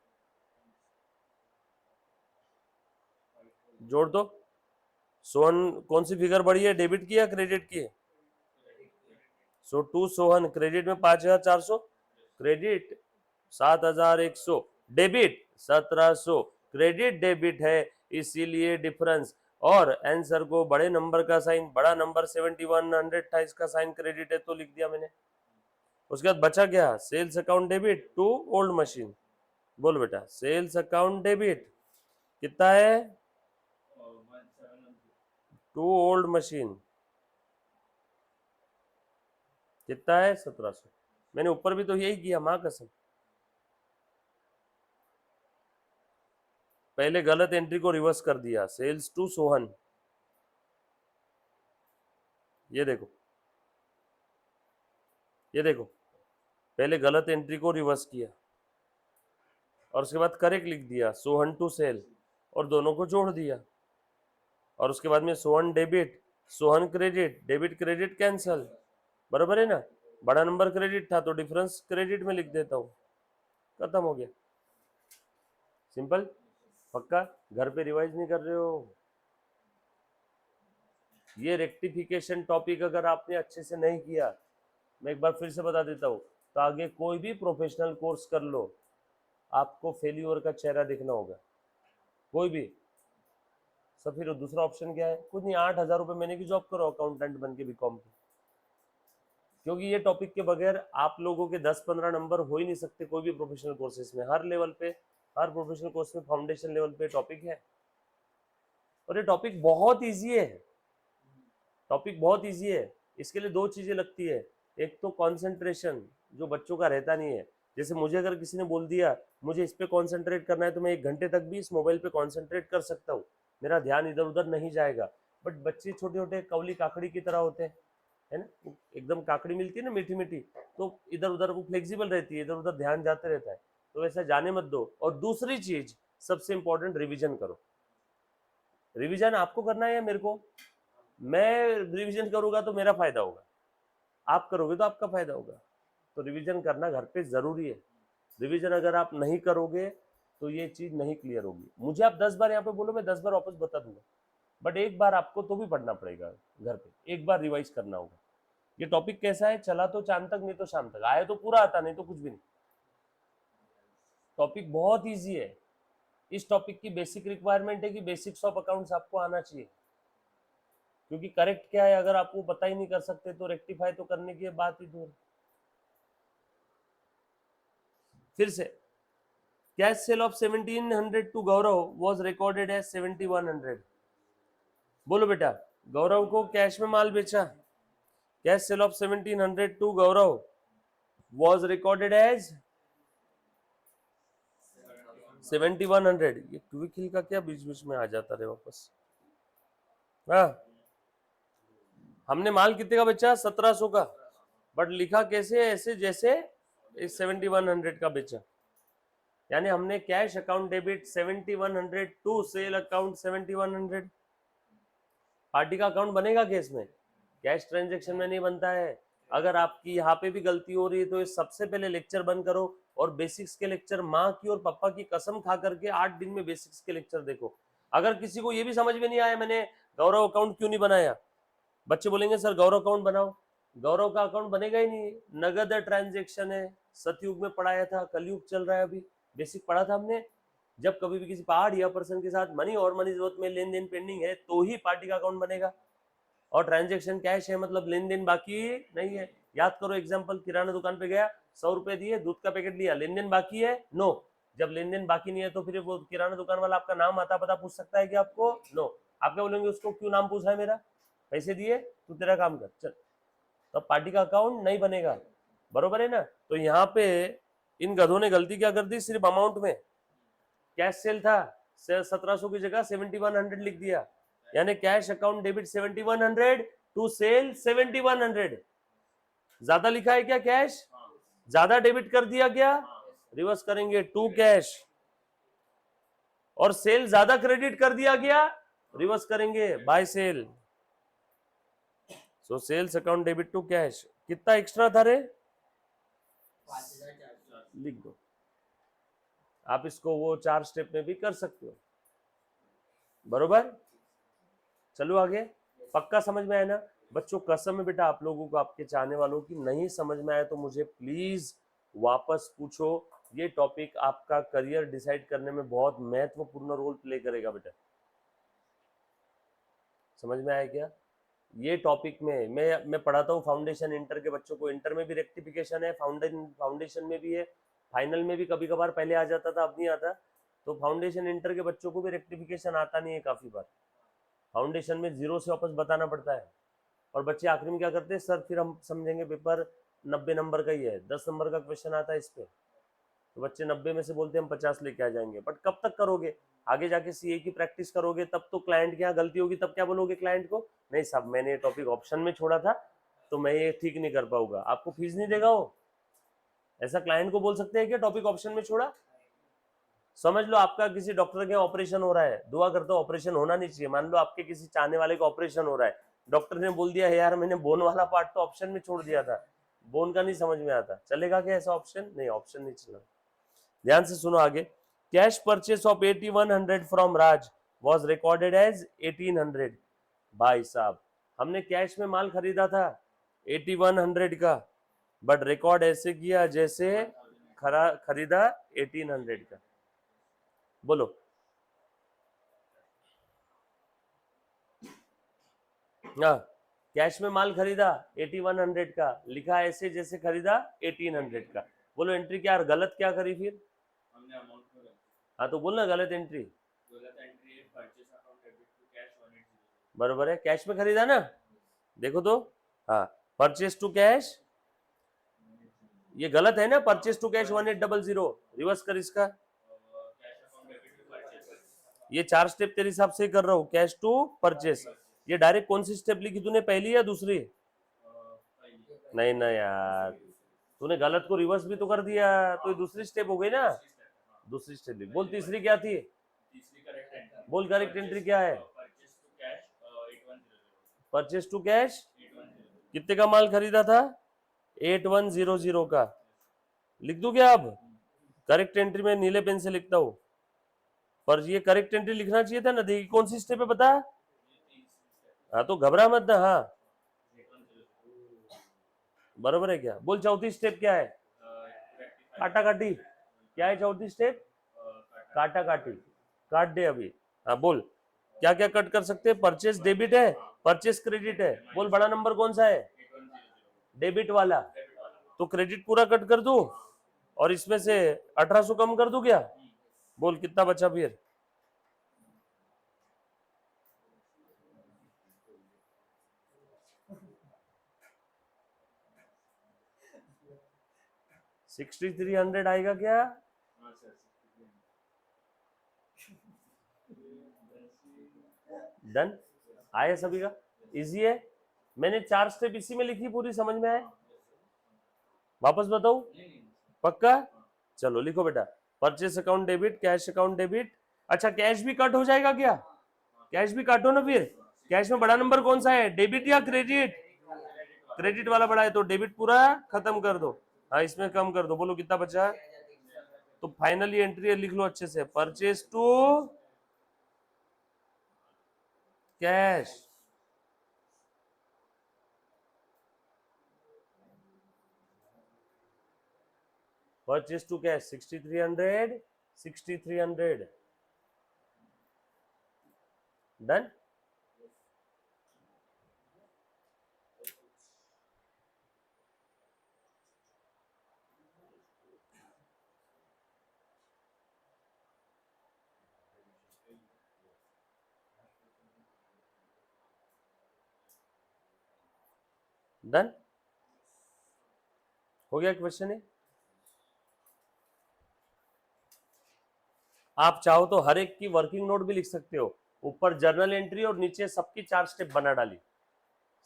जोड़ दो। सोहन कौन सी फिगर बढ़ी है, डेबिट की या क्रेडिट की है, सो टू सोहन, क्रेडिट में 5400, क्रेडिट 7100, डेबिट 1700, क्रेडिट डेबिट है इसीलिए डिफरेंस, और आंसर को बड़े नंबर का साइन, बड़ा नंबर 7100 था, इसका साइन क्रेडिट है तो लिख दिया मैंने। उसके बाद बचा क्या, sales account debit to old machine, बोल बेटा सेल्स अकाउंट डेबिट कितना है, टू ओल्ड मशीन कितना है 1700, मैंने ऊपर भी तो यही किया माँ कसम, पहले गलत एंट्री को रिवर्स कर दिया, सेल्स टू सोहन, ये देखो, ये देखो पहले गलत एंट्री को रिवर्स किया और उसके बाद करेक्ट लिख दिया सोहन टू सेल, और दोनों को जोड़ दिया, और उसके बाद में Sohan debit, Sohan credit, debit credit cancel, बराबर है ना, बड़ा नंबर क्रेडिट था तो डिफरेंस क्रेडिट में लिख देता हूँ, खत्म हो गया, सिंपल। पक्का घर पे रिवाइज नहीं कर रहे हो, ये रेक्टिफिकेशन टॉपिक अगर आपने अच्छे से नहीं किया, मैं एक बार फिर से बता देता हूँ, तो आगे कोई भी प्रोफेशनल कोर्स कर लो, आपको फेल्यूर का चेहरा दिखना होगा, कोई भी। सब फिर दूसरा ऑप्शन क्या है, कुछ नहीं, 8000 रुपये महीने की जॉब करो अकाउंटेंट बन के बीकॉम की, क्योंकि ये टॉपिक के बगैर आप लोगों के 10-15 नंबर हो ही नहीं सकते कोई भी प्रोफेशनल कोर्सेज में, हर लेवल पे, हर प्रोफेशनल कोर्स में फाउंडेशन लेवल पे टॉपिक है, और ये टॉपिक बहुत ईजी है, टॉपिक बहुत ईजी है। इसके लिए दो चीजें लगती है, एक तो कंसंट्रेशन जो बच्चों का रहता नहीं है, जैसे मुझे अगर किसी ने बोल दिया मुझे इस पे कंसंट्रेट करना है तो मैं 1 घंटे तक भी इस मोबाइल पे कंसंट्रेट कर सकता हूँ, मेरा ध्यान इधर उधर नहीं जाएगा। बट बच्चे छोटे छोटे कवली काकड़ी की तरह होते हैं, है ना, एकदम काकड़ी मिलती है ना मीठी मीठी, तो इधर उधर वो फ्लेक्सिबल रहती है, इधर उधर ध्यान जाते रहता है, तो वैसा जाने मत दो। और दूसरी चीज सबसे इंपॉर्टेंट, रिविजन करो। रिविजन आपको करना है या मेरे को, मैं रिवीजन करूंगा तो मेरा फायदा होगा, आप करोगे तो आपका फायदा होगा, तो रिवीजन करना घर पे जरूरी है। रिवीजन अगर आप नहीं करोगे तो ये चीज नहीं क्लियर होगी। मुझे आप 10 बार यहाँ पे बोलो, मैं 10 बार वापस बता दूंगा, बट एक बार आपको तो भी पढ़ना पड़ेगा घर पे, एक बार रिवाइज करना होगा। ये टॉपिक कैसा है, चला तो चांद तक नहीं तो शाम तक, आया तो पूरा आता, नहीं तो कुछ भी नहीं। टॉपिक बहुत ईजी है, इस टॉपिक की बेसिक रिक्वायरमेंट है कि बेसिक्स ऑफ अकाउंट्स आपको आना चाहिए, क्योंकि करेक्ट क्या है अगर आपको पता ही नहीं कर सकते तो रेक्टिफाई तो करने की बात ही दूर। फिर से, cash sale of 1700 to Gaurav was recorded as 7100, बोलो बेटा, गौरव को कैश में माल बेचा, cash sale of 1700 to Gaurav was recorded as 7100। ये क्विक हिल का क्या बीच बीच में आ जाता रहे वापस, हाँ, हमने माल कितने का बेचा 1700 का, बट लिखा कैसे, ऐसे जैसे 7100 का बेचा, यानी हमने cash account debit 7100 to sale account 7100। Party का अकाउंट बनेगा केस में, कैश ट्रांजैक्शन में नहीं बनता है, अगर आपकी यहाँ पे भी गलती हो रही है तो ये सबसे पहले लेक्चर बंद करो और बेसिक्स के लेक्चर माँ की और पापा की कसम खा करके 8 दिन में बेसिक्स के लेक्चर देखो। अगर किसी को ये भी समझ में नहीं आया मैंने गौरव अकाउंट क्यों नहीं बनाया, बच्चे बोलेंगे सर गौरव अकाउंट बनाओ, गौरव का अकाउंट बनेगा ही नहीं, नगद ट्रांजेक्शन है, सतयुग में पढ़ाया था, कलयुग चल रहा है अभी, बेसिक पढ़ा था हमने। जब कभी भी किसी पहाड़ या पर्सन के साथ मनी और मनी जरूरत में लेन देन पेंडिंग है तो ही पार्टी का अकाउंट बनेगा, और ट्रांजेक्शन कैश है मतलब लेन देन बाकी नहीं है। याद करो एग्जांपल, किराना दुकान पे गया, 100 रुपए दिए, दूध का पैकेट लिया, लेन देन बाकी है, नो। जब लेन देन बाकी नहीं है तो फिर वो किराना दुकान वाला आपका नाम आता पता पूछ सकता है कि आपको, नो। आप क्या बोलेंगे उसको, क्यों नाम पूछा है मेरा, पैसे दिए तू तेरा काम कर चल, तो पार्टी का अकाउंट नहीं बनेगा, बरोबर है ना। तो यहाँ पे इन गधों ने गलती क्या कर दी, सिर्फ अमाउंट में, कैश सेल था 1700 की जगह 7100 लिख दिया, यानी cash account debit 7100 to sale 7100, ज्यादा लिखा है क्या, कैश ज्यादा डेबिट कर दिया क्या, रिवर्स करेंगे टू कैश, और सेल ज्यादा क्रेडिट कर दिया गया, रिवर्स करेंगे by sale. So sales account debit to cash, कितना एक्स्ट्रा था रे, 5400 लिख दो, आप इसको वो 4 स्टेप में भी कर सकते हो, बरोबर। चलो आगे, पक्का समझ में आया ना बच्चों, कसम है बेटा आप लोगों को, आपके चाहने वालों की नहीं समझ में आया तो मुझे प्लीज वापस पूछो। ये टॉपिक आपका करियर डिसाइड करने में बहुत महत्वपूर्ण रोल प्ले करेगा बेटा, समझ में आया क्या। ये टॉपिक में मैं पढ़ाता हूँ फाउंडेशन इंटर के बच्चों को, इंटर में भी रेक्टिफिकेशन है, फाउंडेशन में भी है, फाइनल में भी कभी कभार पहले आ जाता था अब नहीं आता, तो फाउंडेशन इंटर के बच्चों को भी रेक्टिफिकेशन आता नहीं है, काफी बार फाउंडेशन में 0 से वापस बताना पड़ता है, और बच्चे आखिरी में क्या करते हैं, सर फिर हम समझेंगे पेपर 90 नंबर का ही है, 10 नंबर का क्वेश्चन आता है इस पे, तो बच्चे 90 में से बोलते हैं हम 50 लेके आ जाएंगे, बट कब तक करोगे, आगे जाके सीए की प्रैक्टिस करोगे तब तो क्लाइंट के यहाँ गलती होगी, तब क्या बोलोगे क्लाइंट को, नहीं साहब मैंने ये टॉपिक ऑप्शन में छोड़ा था तो मैं ये ठीक नहीं कर पाऊंगा, आपको फीस नहीं देगा वो, ऐसा क्लाइंट को बोल सकते हैं कि टॉपिक ऑप्शन में छोड़ा। समझ लो आपका किसी डॉक्टर के ऑपरेशन हो रहा है, दुआ करता हूं ऑपरेशन होना नहीं चाहिए, मान लो आपके किसी चाहने वाले का ऑपरेशन हो रहा है, डॉक्टर ने बोल दिया है यार मैंने बोन वाला पार्ट तो ऑप्शन में छोड़ दिया था, बोन का नहीं समझ में आता, चलेगा क्या ऐसा ऑप्शन, नहीं ऑप्शन नहीं चला। ध्यान से सुनो आगे, cash purchase of 8100 from Raj was recorded as 1800। भाई साहब हमने कैश में माल खरीदा था 8100 का, बट रिकॉर्ड ऐसे किया जैसे खरीदा 1800 का, बोलो हाँ, कैश में माल खरीदा 8100 का, लिखा ऐसे जैसे खरीदा 1800 का, बोलो एंट्री क्या गलत क्या करी फिर, हमने अमाउंट को गलत, हाँ तो बोलना गलत एंट्री, गलत एंट्री है, purchase account debit to cash 180, बरोबर है, कैश में खरीदा ना, देखो तो हाँ, परचेस टू कैश, ये गलत है ना, परचेस टू कैश 1800, रिवर्स कर इसका, cash account debit to purchase, ये 4 स्टेप तेरे हिसाब से कर रहा हूँ, कैश टू परचेस, ये डायरेक्ट कौन सी स्टेप लिखी तूने, पहली या दूसरी, नहीं ना यार तूने गलत को रिवर्स भी तो कर दिया, तो ये दूसरी स्टेप हो गई ना, दूसरी स्टेप लिख, बोल तीसरी क्या थी, तीसरी करेक्ट एंट्री, बोल करेक्ट एंट्री क्या है, purchase to cash 8100, purchase to cash 8100, कितने का माल खरीदा था 8100 का, लिख दूं क्या अब, करेक्ट एंट्री में नीले पेन से लिखता हूँ, पर ये करेक्ट एंट्री लिखना चाहिए था ना, देखिए कौन सी स्टेप है बता, हाँ तो घबरा मत ना, हाँ बरोबर है क्या, बोल चौथी स्टेप क्या है, काटा काटी, क्या है चौथी स्टेप, काटा काटी, काट दे अभी, हाँ बोल क्या क्या कट कर सकते हैं, परचेस डेबिट है, परचेस क्रेडिट है, बोल बड़ा नंबर कौन सा है, डेबिट वाला, तो क्रेडिट पूरा कट कर दूं और इसमें से 1800 कम कर दूं क्या, बोल कितना बचा फिर, $6300 आएगा क्या, डन, आया सभी का, इजी है, मैंने 4 स्टेप इसी में लिखी, पूरी समझ में आए, वापस बताऊं, पक्का, चलो लिखो बेटा, purchase account debit, cash account debit, अच्छा कैश भी कट हो जाएगा क्या, कैश भी काटो ना फिर, कैश में बड़ा नंबर कौन सा है, डेबिट या क्रेडिट, क्रेडिट वाला बड़ा है तो डेबिट पूरा खत्म कर दो, हाँ इसमें कम कर दो, बोलो कितना बचा। तो फाइनली एंट्री लिख लो अच्छे से, purchase to cash, purchase to cash 6300, 6300 done. Done हो गया क्वेश्चन है। आप चाहो तो हर एक की वर्किंग नोट भी लिख सकते हो, ऊपर जर्नल एंट्री और नीचे सबकी 4 स्टेप बना डाली।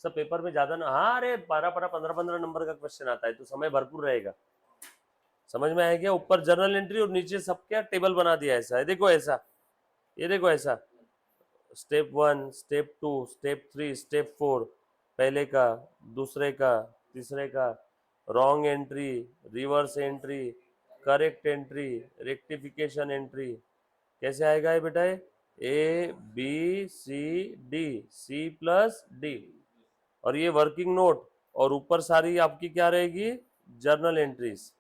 सब पेपर में ज्यादा ना, हाँ अरे 12-12 15-15 नंबर का क्वेश्चन आता है तो समय भरपूर रहेगा। समझ में आया क्या? ऊपर जर्नल एंट्री और नीचे सब क्या टेबल बना दिया, ऐसा है देखो, ऐसा ये देखो, ऐसा स्टेप 1, स्टेप 2, स्टेप 3, स्टेप 4, पहले का, दूसरे का, तीसरे का, wrong entry, reverse entry, correct entry, rectification entry. कैसे आएगा ये बेटा? A B C D, C plus D, और ये वर्किंग नोट, और ऊपर सारी आपकी क्या रहेगी? Journal entries.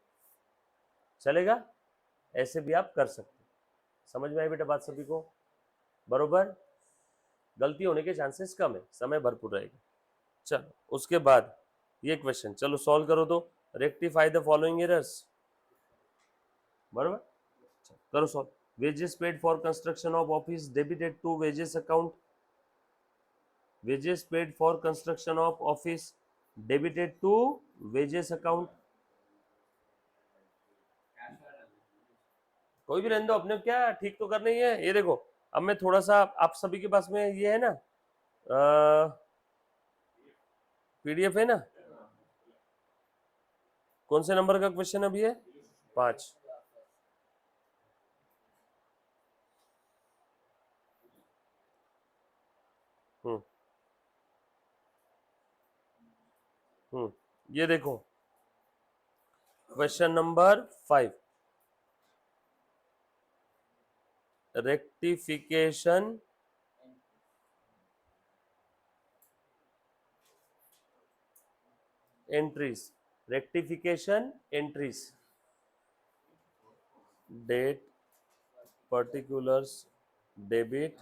चलेगा? ऐसे भी आप कर सकते। समझ में आई बेटा बात सभी को? बरोबर। गलती होने के चांसेस कम है, समय भरपूर रहेगा। चलो उसके बाद ये क्वेश्चन चलो सॉल्व करो तो, रेक्टिफाई द फॉलोइंग एरर्स। बरोबर, करो solve. wages paid for construction of office debited to wages account, wages paid for construction of office debited to wages account। कोई भी रहने दो, अपने क्या ठीक तो करना ही है। ये देखो, अब मैं थोड़ा सा, आप सभी के पास में ये है ना, पीडीएफ है ना? कौन से नंबर का क्वेश्चन अभी है? 5। ये देखो question number 5, rectification entries, rectification entries, date, particulars, debit,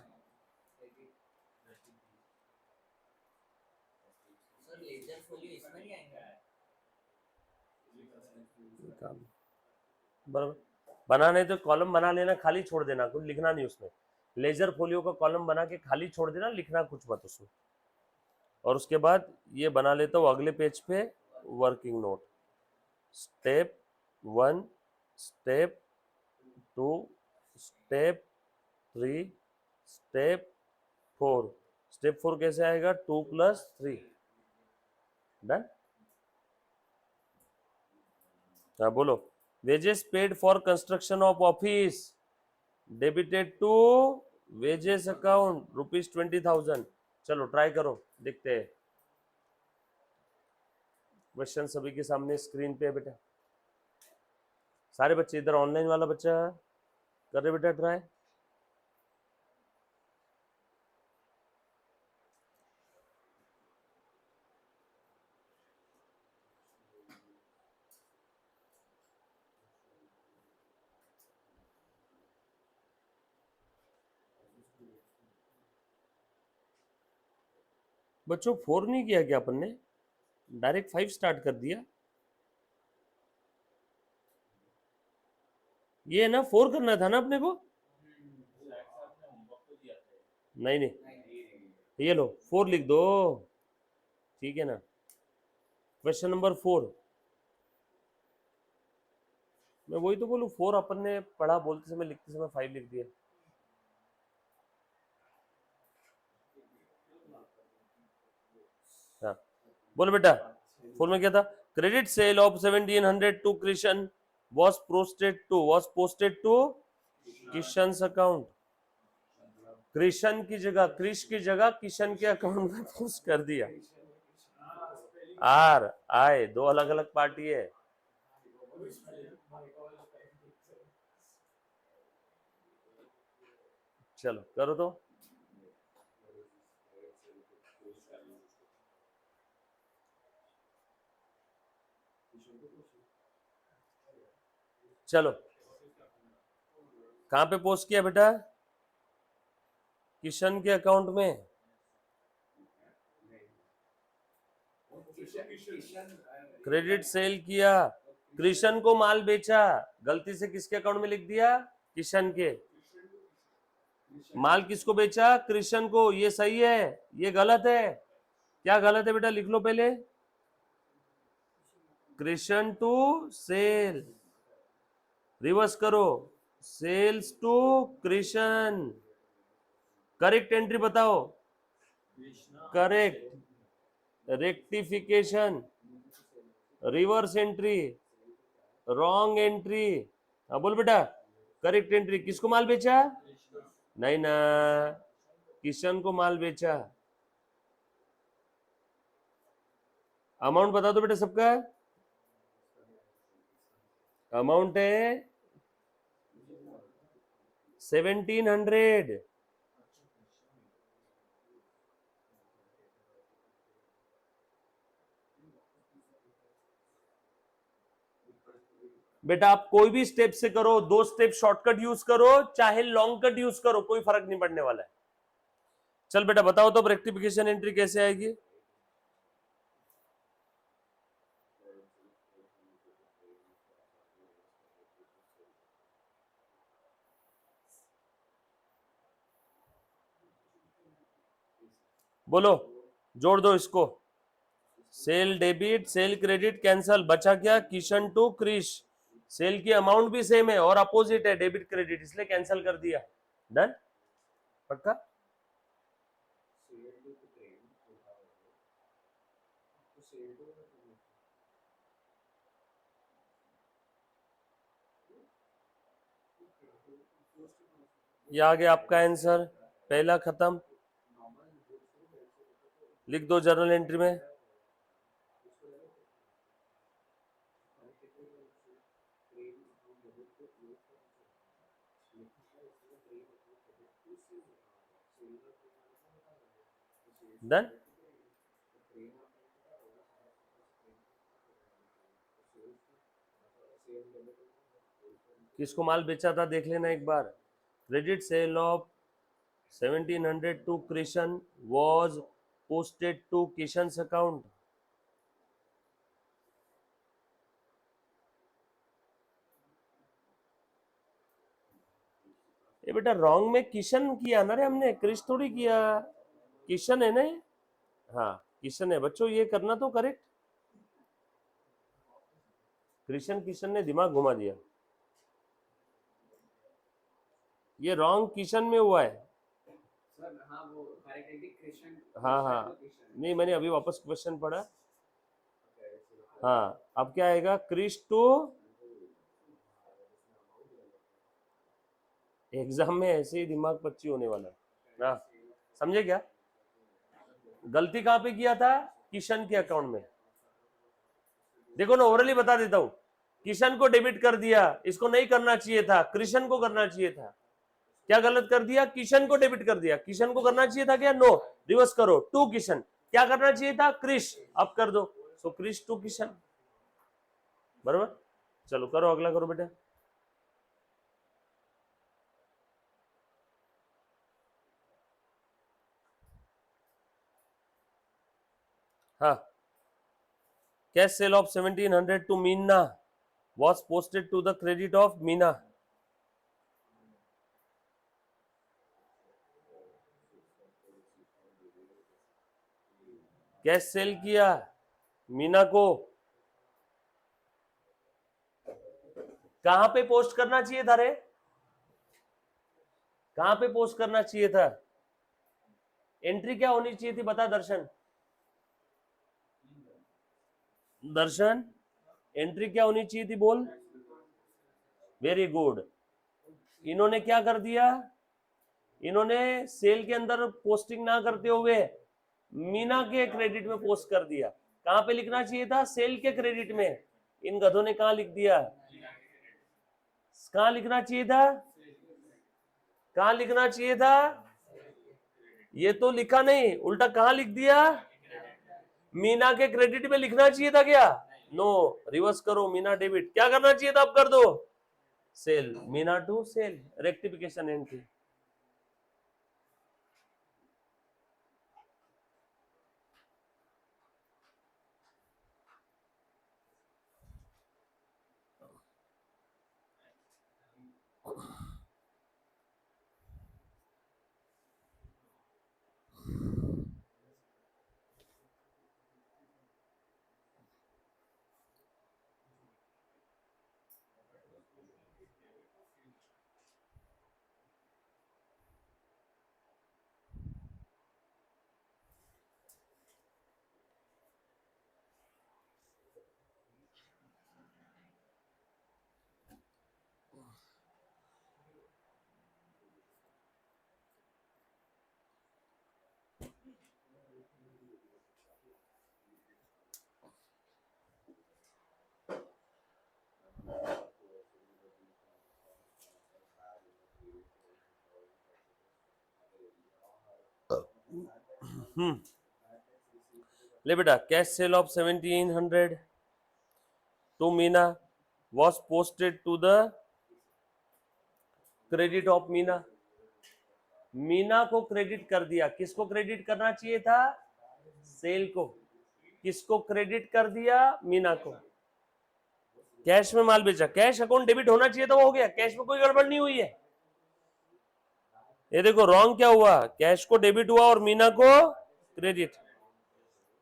बराबर। बनाने तो कॉलम बना लेना, खाली छोड़ देना, कुछ लिखना नहीं उसमें। लेजर फोलियो का कॉलम बना के खाली छोड़ देना, लिखना कुछ मत उसमें। और उसके बाद ये बना लेता हूँ अगले पेज पे working note, step 1, step 2, step 3, step 4। Step 4 कैसे आएगा? 2 + 3। डन। हाँ बोलो, wages paid for construction of office debited to wages account ₹20,000। चलो ट्राई करो, देखते हैं। क्वेश्चन सभी के सामने स्क्रीन पे है बेटा, सारे बच्चे, इधर ऑनलाइन वाला बच्चा कर रहे बेटा ट्राई। बच्चों 4 नहीं किया क्या अपन ने? डायरेक्ट 5 स्टार्ट कर दिया। ये ना 4 करना था ना अपने को? नहीं नहीं, ये लो 4 लिख दो, ठीक है ना। क्वेश्चन नंबर 4, मैं वही तो बोलूं, 4 अपन ने पढ़ा, बोलते समय लिखते समय 5 लिख दिया। हाँ बोलो बेटा, 4 में क्या था? Credit sale of 1700 to Krishna was posted to Kishan account. Krishna की जगह, कृष की जगह किशन के अकाउंट में पोस्ट कर दिया। आर आई दो अलग अलग पार्टी है। चलो करो तो। चलो कहाँ पे पोस्ट किया बेटा? किशन के अकाउंट में। क्रेडिट सेल किया, कृष्ण को माल बेचा, गलती से किसके अकाउंट में लिख दिया? किशन के। माल किसको बेचा? कृष्ण को। ये सही है, ये गलत है। क्या गलत है बेटा? लिख लो पहले। कृष्ण टू सेल, रिवर्स करो, sales to Krishna. Correct entry बताओ। Correct, rectification, reverse entry, wrong entry. हाँ बोल बेटा। Correct entry. किसको माल बेचा? नहीं ना, किशन को माल बेचा। अमाउंट बता दो बेटा सबका। अमाउंट है 1700। बेटा आप कोई भी स्टेप से करो, 2 स्टेप शॉर्टकट यूज करो चाहे लॉन्ग कट यूज करो, कोई फर्क नहीं पड़ने वाला है। चल बेटा बताओ तो रेक्टिफिकेशन एंट्री कैसे आएगी? बोलो, जोड़ दो इसको। Sale debit, sale credit cancel, बचा क्या? किशन टू क्रिश। सेल की अमाउंट भी सेम है और अपोजिट है डेबिट क्रेडिट, इसलिए कैंसल कर दिया। डन? पक्का? ये आ गया आपका आंसर, पहला खत्म। लिख दो जर्नल एंट्री में। डन? किसको माल बेचा था देख लेना एक बार। Credit sale of 1700 to Krishna was posted to Kishan's account. ये बेटा रॉन्ग में किशन किया ना रे हमने, क्रिश थोड़ी किया। किशन है ना ये? हाँ किशन है बच्चों, ये करना तो करेक्ट। कृष्ण किशन ने दिमाग घुमा दिया। ये रॉन्ग किशन में हुआ है। सर हाँ वो करेक्ट है कि कृष्ण। हाँ हाँ, नहीं मैंने अभी वापस क्वेश्चन पढ़ा। हाँ अब क्या आएगा? क्रिश टू, एग्जाम में ऐसे ही दिमाग पच्ची होने वाला है। हाँ समझे क्या? गलती कहाँ पे किया था? किशन के अकाउंट में। देखो ना ओरली बता देता हूं, किशन को डेबिट कर दिया, इसको नहीं करना चाहिए था, कृष्ण को करना चाहिए था। क्या गलत कर दिया? किशन को डेबिट कर दिया। किशन को करना चाहिए था क्या? नो, रिवर्स करो, टू किशन। क्या करना चाहिए था? क्रिश। अब कर दो, सो क्रिश टू किशन। बराबर? चलो करो, अगला करो बेटा। हाँ, cash sale of 1700 to Meena was posted to the credit of Meena. Cash sale किया मीना को, कहां पे पोस्ट करना चाहिए था रे? कहां पे पोस्ट करना चाहिए था? एंट्री क्या होनी चाहिए थी बता दर्शन। दर्शन एंट्री क्या होनी चाहिए थी बोल। Very good. इन्होंने क्या कर दिया? इन्होंने सेल के अंदर पोस्टिंग ना करते हुए मीना के क्रेडिट में पोस्ट कर दिया। कहां पे लिखना चाहिए था? सेल के क्रेडिट में। इन गधों ने कहां लिख दिया? कहां लिखना चाहिए था? कहां लिखना चाहिए था? ये तो लिखा नहीं, उल्टा कहां लिख दिया? मीना के क्रेडिट में लिखना चाहिए था क्या? नो, रिवर्स करो, मीना डेबिट। क्या करना चाहिए था? अब कर दो, sale, Meena to sale, rectification entry. ले बेटा, cash sale of 1700 to Meena was posted to the credit of Meena. Meena को क्रेडिट कर दिया। किसको क्रेडिट करना चाहिए था? सेल को। किसको क्रेडिट कर दिया? मीना को। कैश में माल बेचा, कैश अकाउंट डेबिट होना चाहिए था, वो हो गया। कैश में कोई गड़बड़ नहीं हुई है। ये देखो रॉन्ग क्या हुआ, कैश को डेबिट हुआ और मीना को क्रेडिट।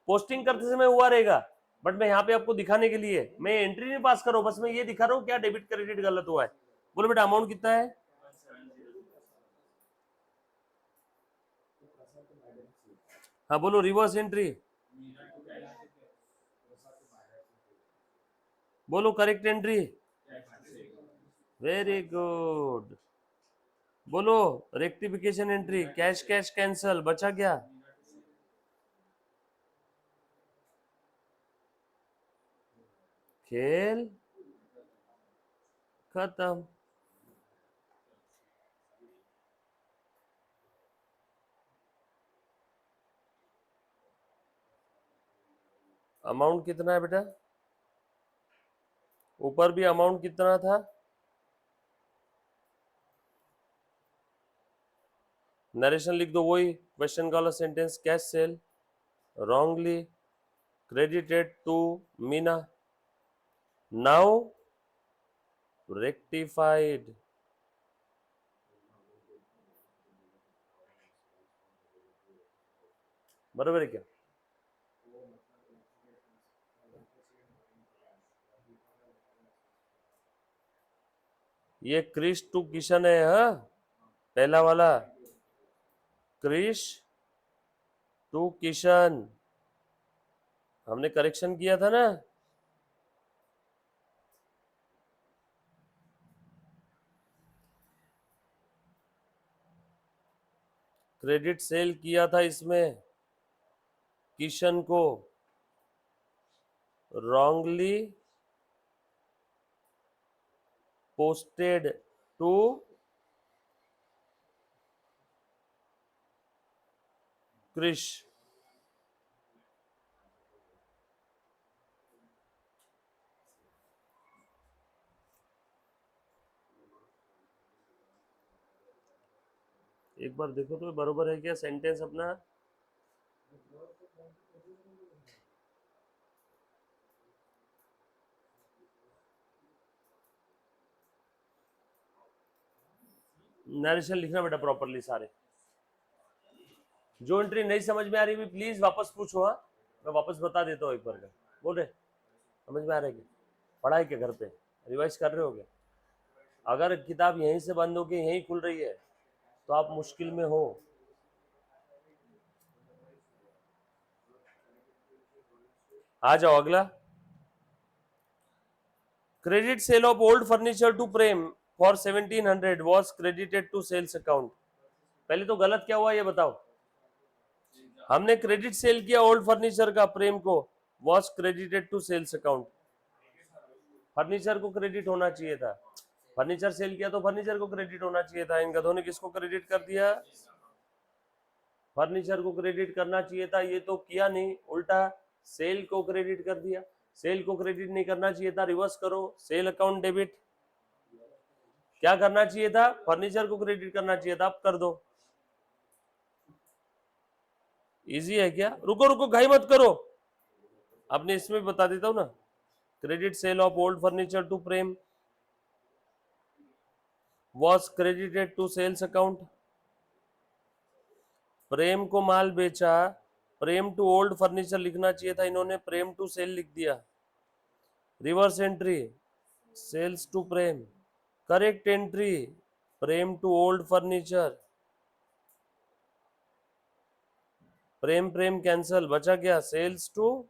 पोस्टिंग करते समय हुआ रहेगा, बट मैं यहाँ पे आपको दिखाने के लिए, मैं एंट्री नहीं पास कर रहा हूं, बस मैं ये दिखा रहा हूँ क्या डेबिट क्रेडिट गलत हुआ है। बोलो बेटा, अमाउंट कितना है? हाँ बोलो, रिवर्स एंट्री बोलो, करेक्ट एंट्री, वेरी गुड। बोलो rectification entry, cash cash cancel, बचा क्या? खेल खत्म। अमाउंट कितना है बेटा? ऊपर भी अमाउंट कितना था? नरेशन लिख दो, वही क्वेश्चन का वाला sentence, cash cell wrongly credited to Meena, now rectified। बराबर है क्या? ये क्रिश टू किशन है, हाँ पहला वाला, क्रिश टू किशन, हमने करेक्शन किया था ना। क्रेडिट सेल किया था इसमें किशन को, wrongly posted to क्रिश। एक बार देखो तो बरोबर है क्या सेंटेंस अपना? नरेशन लिखना बेटा प्रॉपरली सारे। जो एंट्री नहीं समझ में आ रही प्लीज वापस पूछो, हाँ मैं वापस बता देता हूँ एक बार का। बोल रहे समझ में आ रहा है क्या? पढ़ाई के घर पे रिवाइज कर रहे हो क्या? अगर किताब यहीं से बंद होके यहीं खुल रही है तो आप मुश्किल में हो। आ जाओ अगला, credit sale of old furniture to Prem for 1700 was credited to sales account. पहले तो गलत क्या हुआ ये बताओ? हमने क्रेडिट सेल किया ओल्ड फर्नीचर का प्रेम को, was credited to sales account. Furniture को क्रेडिट होना चाहिए था, फर्नीचर सेल किया तो फर्नीचर को क्रेडिट होना चाहिए था। इन गधों ने किसको क्रेडिट कर दिया? फर्नीचर को क्रेडिट करना चाहिए था, ये तो किया नहीं, उल्टा सेल को क्रेडिट कर दिया। सेल को क्रेडिट नहीं करना चाहिए था, रिवर्स करो, सेल अकाउंट डेबिट। क्या करना चाहिए था? फर्नीचर को क्रेडिट करना चाहिए था, अब कर दो। इजी है क्या? रुको रुको, घाई मत करो, आपने इसमें बता देता हूं ना। Credit sale of old furniture to Prem was credited to sales account. Prem को माल बेचा, प्रेम टू ओल्ड फर्नीचर लिखना चाहिए था, इन्होंने प्रेम टू सेल लिख दिया। Reverse entry, sales to Prem. Correct entry, Prem to old furniture. Prem Prem cancel, बचा क्या? सेल्स टू,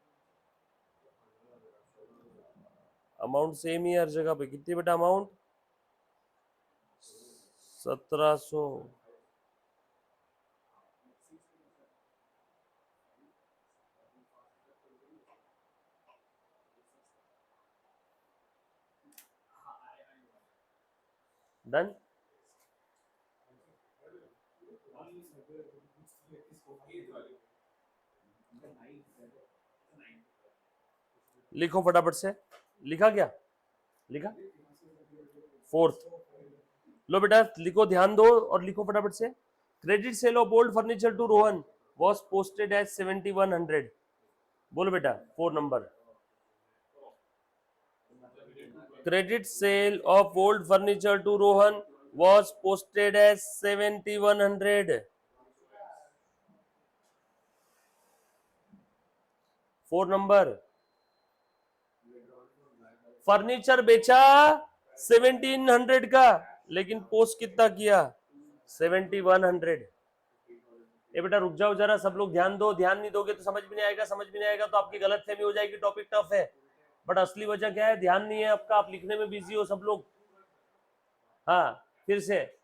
अमाउंट सेम ही हर जगह पे। कितनी बेटा अमाउंट? 1700। डन। लिखो फटाफट से, लिखा क्या? लिखा? फोर्थ, लो बेटा लिखो, ध्यान दो और लिखो फटाफट से। Credit sale of old furniture to Rohan was posted as 7100। बोलो बेटा 4 number. Credit sale of old furniture to Rohan was posted as 7100। 4 number. Furniture बेचा 1700 का, लेकिन पोस्ट कितना किया? 7100। ये बेटा रुक जाओ जरा, सब लोग ध्यान दो, ध्यान नहीं दोगे तो समझ में नहीं आएगा, समझ में नहीं आएगा तो आपकी गलतफहमी हो जाएगी, टॉपिक टफ है। बट असली वजह क्या है? ध्यान नहीं है आपका, आप लिखने में बिजी हो सब लोग। हाँ फिर से,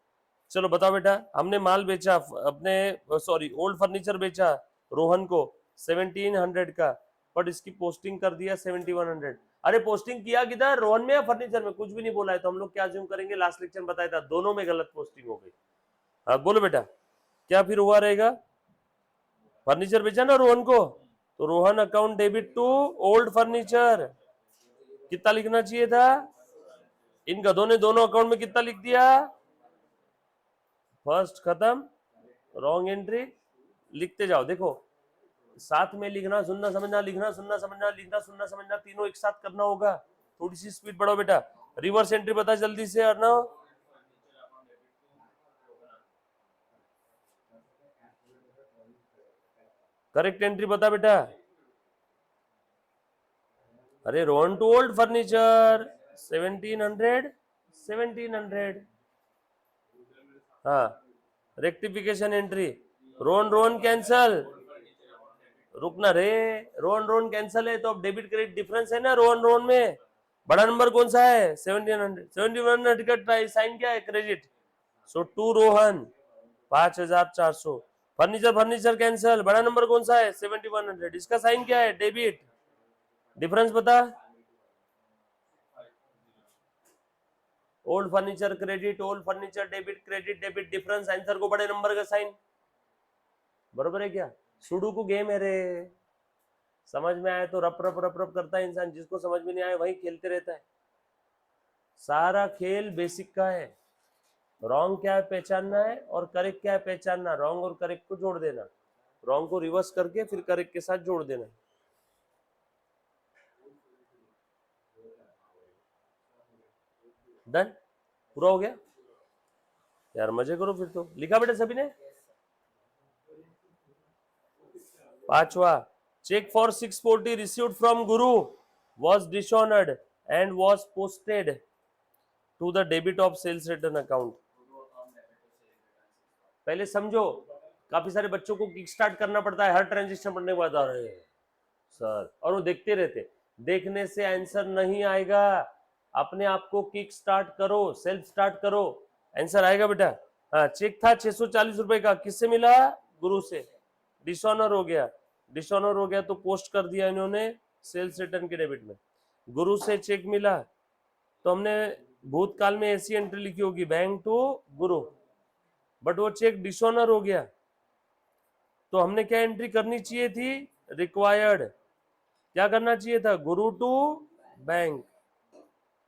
चलो बताओ बेटा। हमने माल बेचा अपने, सॉरी ओल्ड फर्नीचर बेचा रोहन को 1700 का, बट इसकी पोस्टिंग कर दिया 7100। अरे पोस्टिंग किया किधर? रोहन में या फर्नीचर में? कुछ भी नहीं बोला है, तो हम लोग क्या अज्यूम करेंगे? लास्ट लेक्चर में बताया था दोनों में गलत पोस्टिंग हो गई। हाँ बोलो बेटा, क्या फिर हुआ रहेगा? फर्नीचर बेचा ना रोहन को, तो Rohan account debit to old furniture. कितना लिखना चाहिए था? इन गधों ने दोनों अकाउंट में कितना लिख दिया? फर्स्ट खत्म, रॉन्ग एंट्री। लिखते जाओ, देखो साथ में लिखना सुनना समझना, लिखना सुनना समझना, लिखना सुनना समझना, तीनों एक साथ करना होगा। थोड़ी सी स्पीड बढ़ाओ बेटा। रिवर्स एंट्री बता जल्दी से अर्णव। करेक्ट एंट्री बता बेटा। अरे रोहन टू ओल्ड फर्नीचर 1700। हाँ रेक्टिफिकेशन एंट्री, रोन रोन कैंसल। रुकना रे, रोन रोन कैंसल है तो अब डेबिट क्रेडिट डिफरेंस है ना रोन रोन में। बड़ा नंबर कौन सा है? 1700 का साइन क्या है? Credit. So to Rohan 5400। Furniture furniture cancel, बड़ा नंबर कौन सा है? 7100, इसका साइन क्या है? डेबिट। डिफरेंस बता। Old furniture credit, old furniture debit, credit debit, difference, answer को बड़े नंबर का साइन। बरोबर है क्या? सुडोकू गेम है रे, समझ में आए तो रप रप रप रप करता है इंसान, जिसको समझ में नहीं आए वही खेलते रहता है। सारा खेल बेसिक का है। रॉन्ग क्या है पहचानना है, और करेक्ट क्या है पहचानना। रॉन्ग और करेक्ट को जोड़ देना, रॉन्ग को रिवर्स करके फिर करेक्ट के साथ जोड़ देना। डन, पूरा हो गया यार, मजे करो फिर तो। लिखा बेटा सभी ने? पांचवा, check for 640 received from Guru was dishonored and was posted to the debit of sales return account। पहले समझो, काफी सारे बच्चों को किक स्टार्ट करना पड़ता है हर ट्रांजेक्शन पढ़ने के बाद। आ रहे हैं सर, और वो देखते रहते, देखने से आंसर नहीं आएगा, अपने आप को किक स्टार्ट करो, सेल्फ स्टार्ट करो, आंसर आएगा बेटा। हाँ चेक था 640 रुपए का, किससे मिला? गुरु से। डिसऑनर हो गया, डिसऑनर हो गया तो पोस्ट कर दिया इन्होंने सेल्स रिटर्न के डेबिट में। गुरु से चेक मिला तो हमने भूतकाल में ऐसी एंट्री लिखी होगी बैंक टू गुरु, बट वो चेक डिसऑनर हो गया तो हमने क्या एंट्री करनी चाहिए थी, रिक्वायर्ड। क्या करना चाहिए था, गुरु टू बैंक।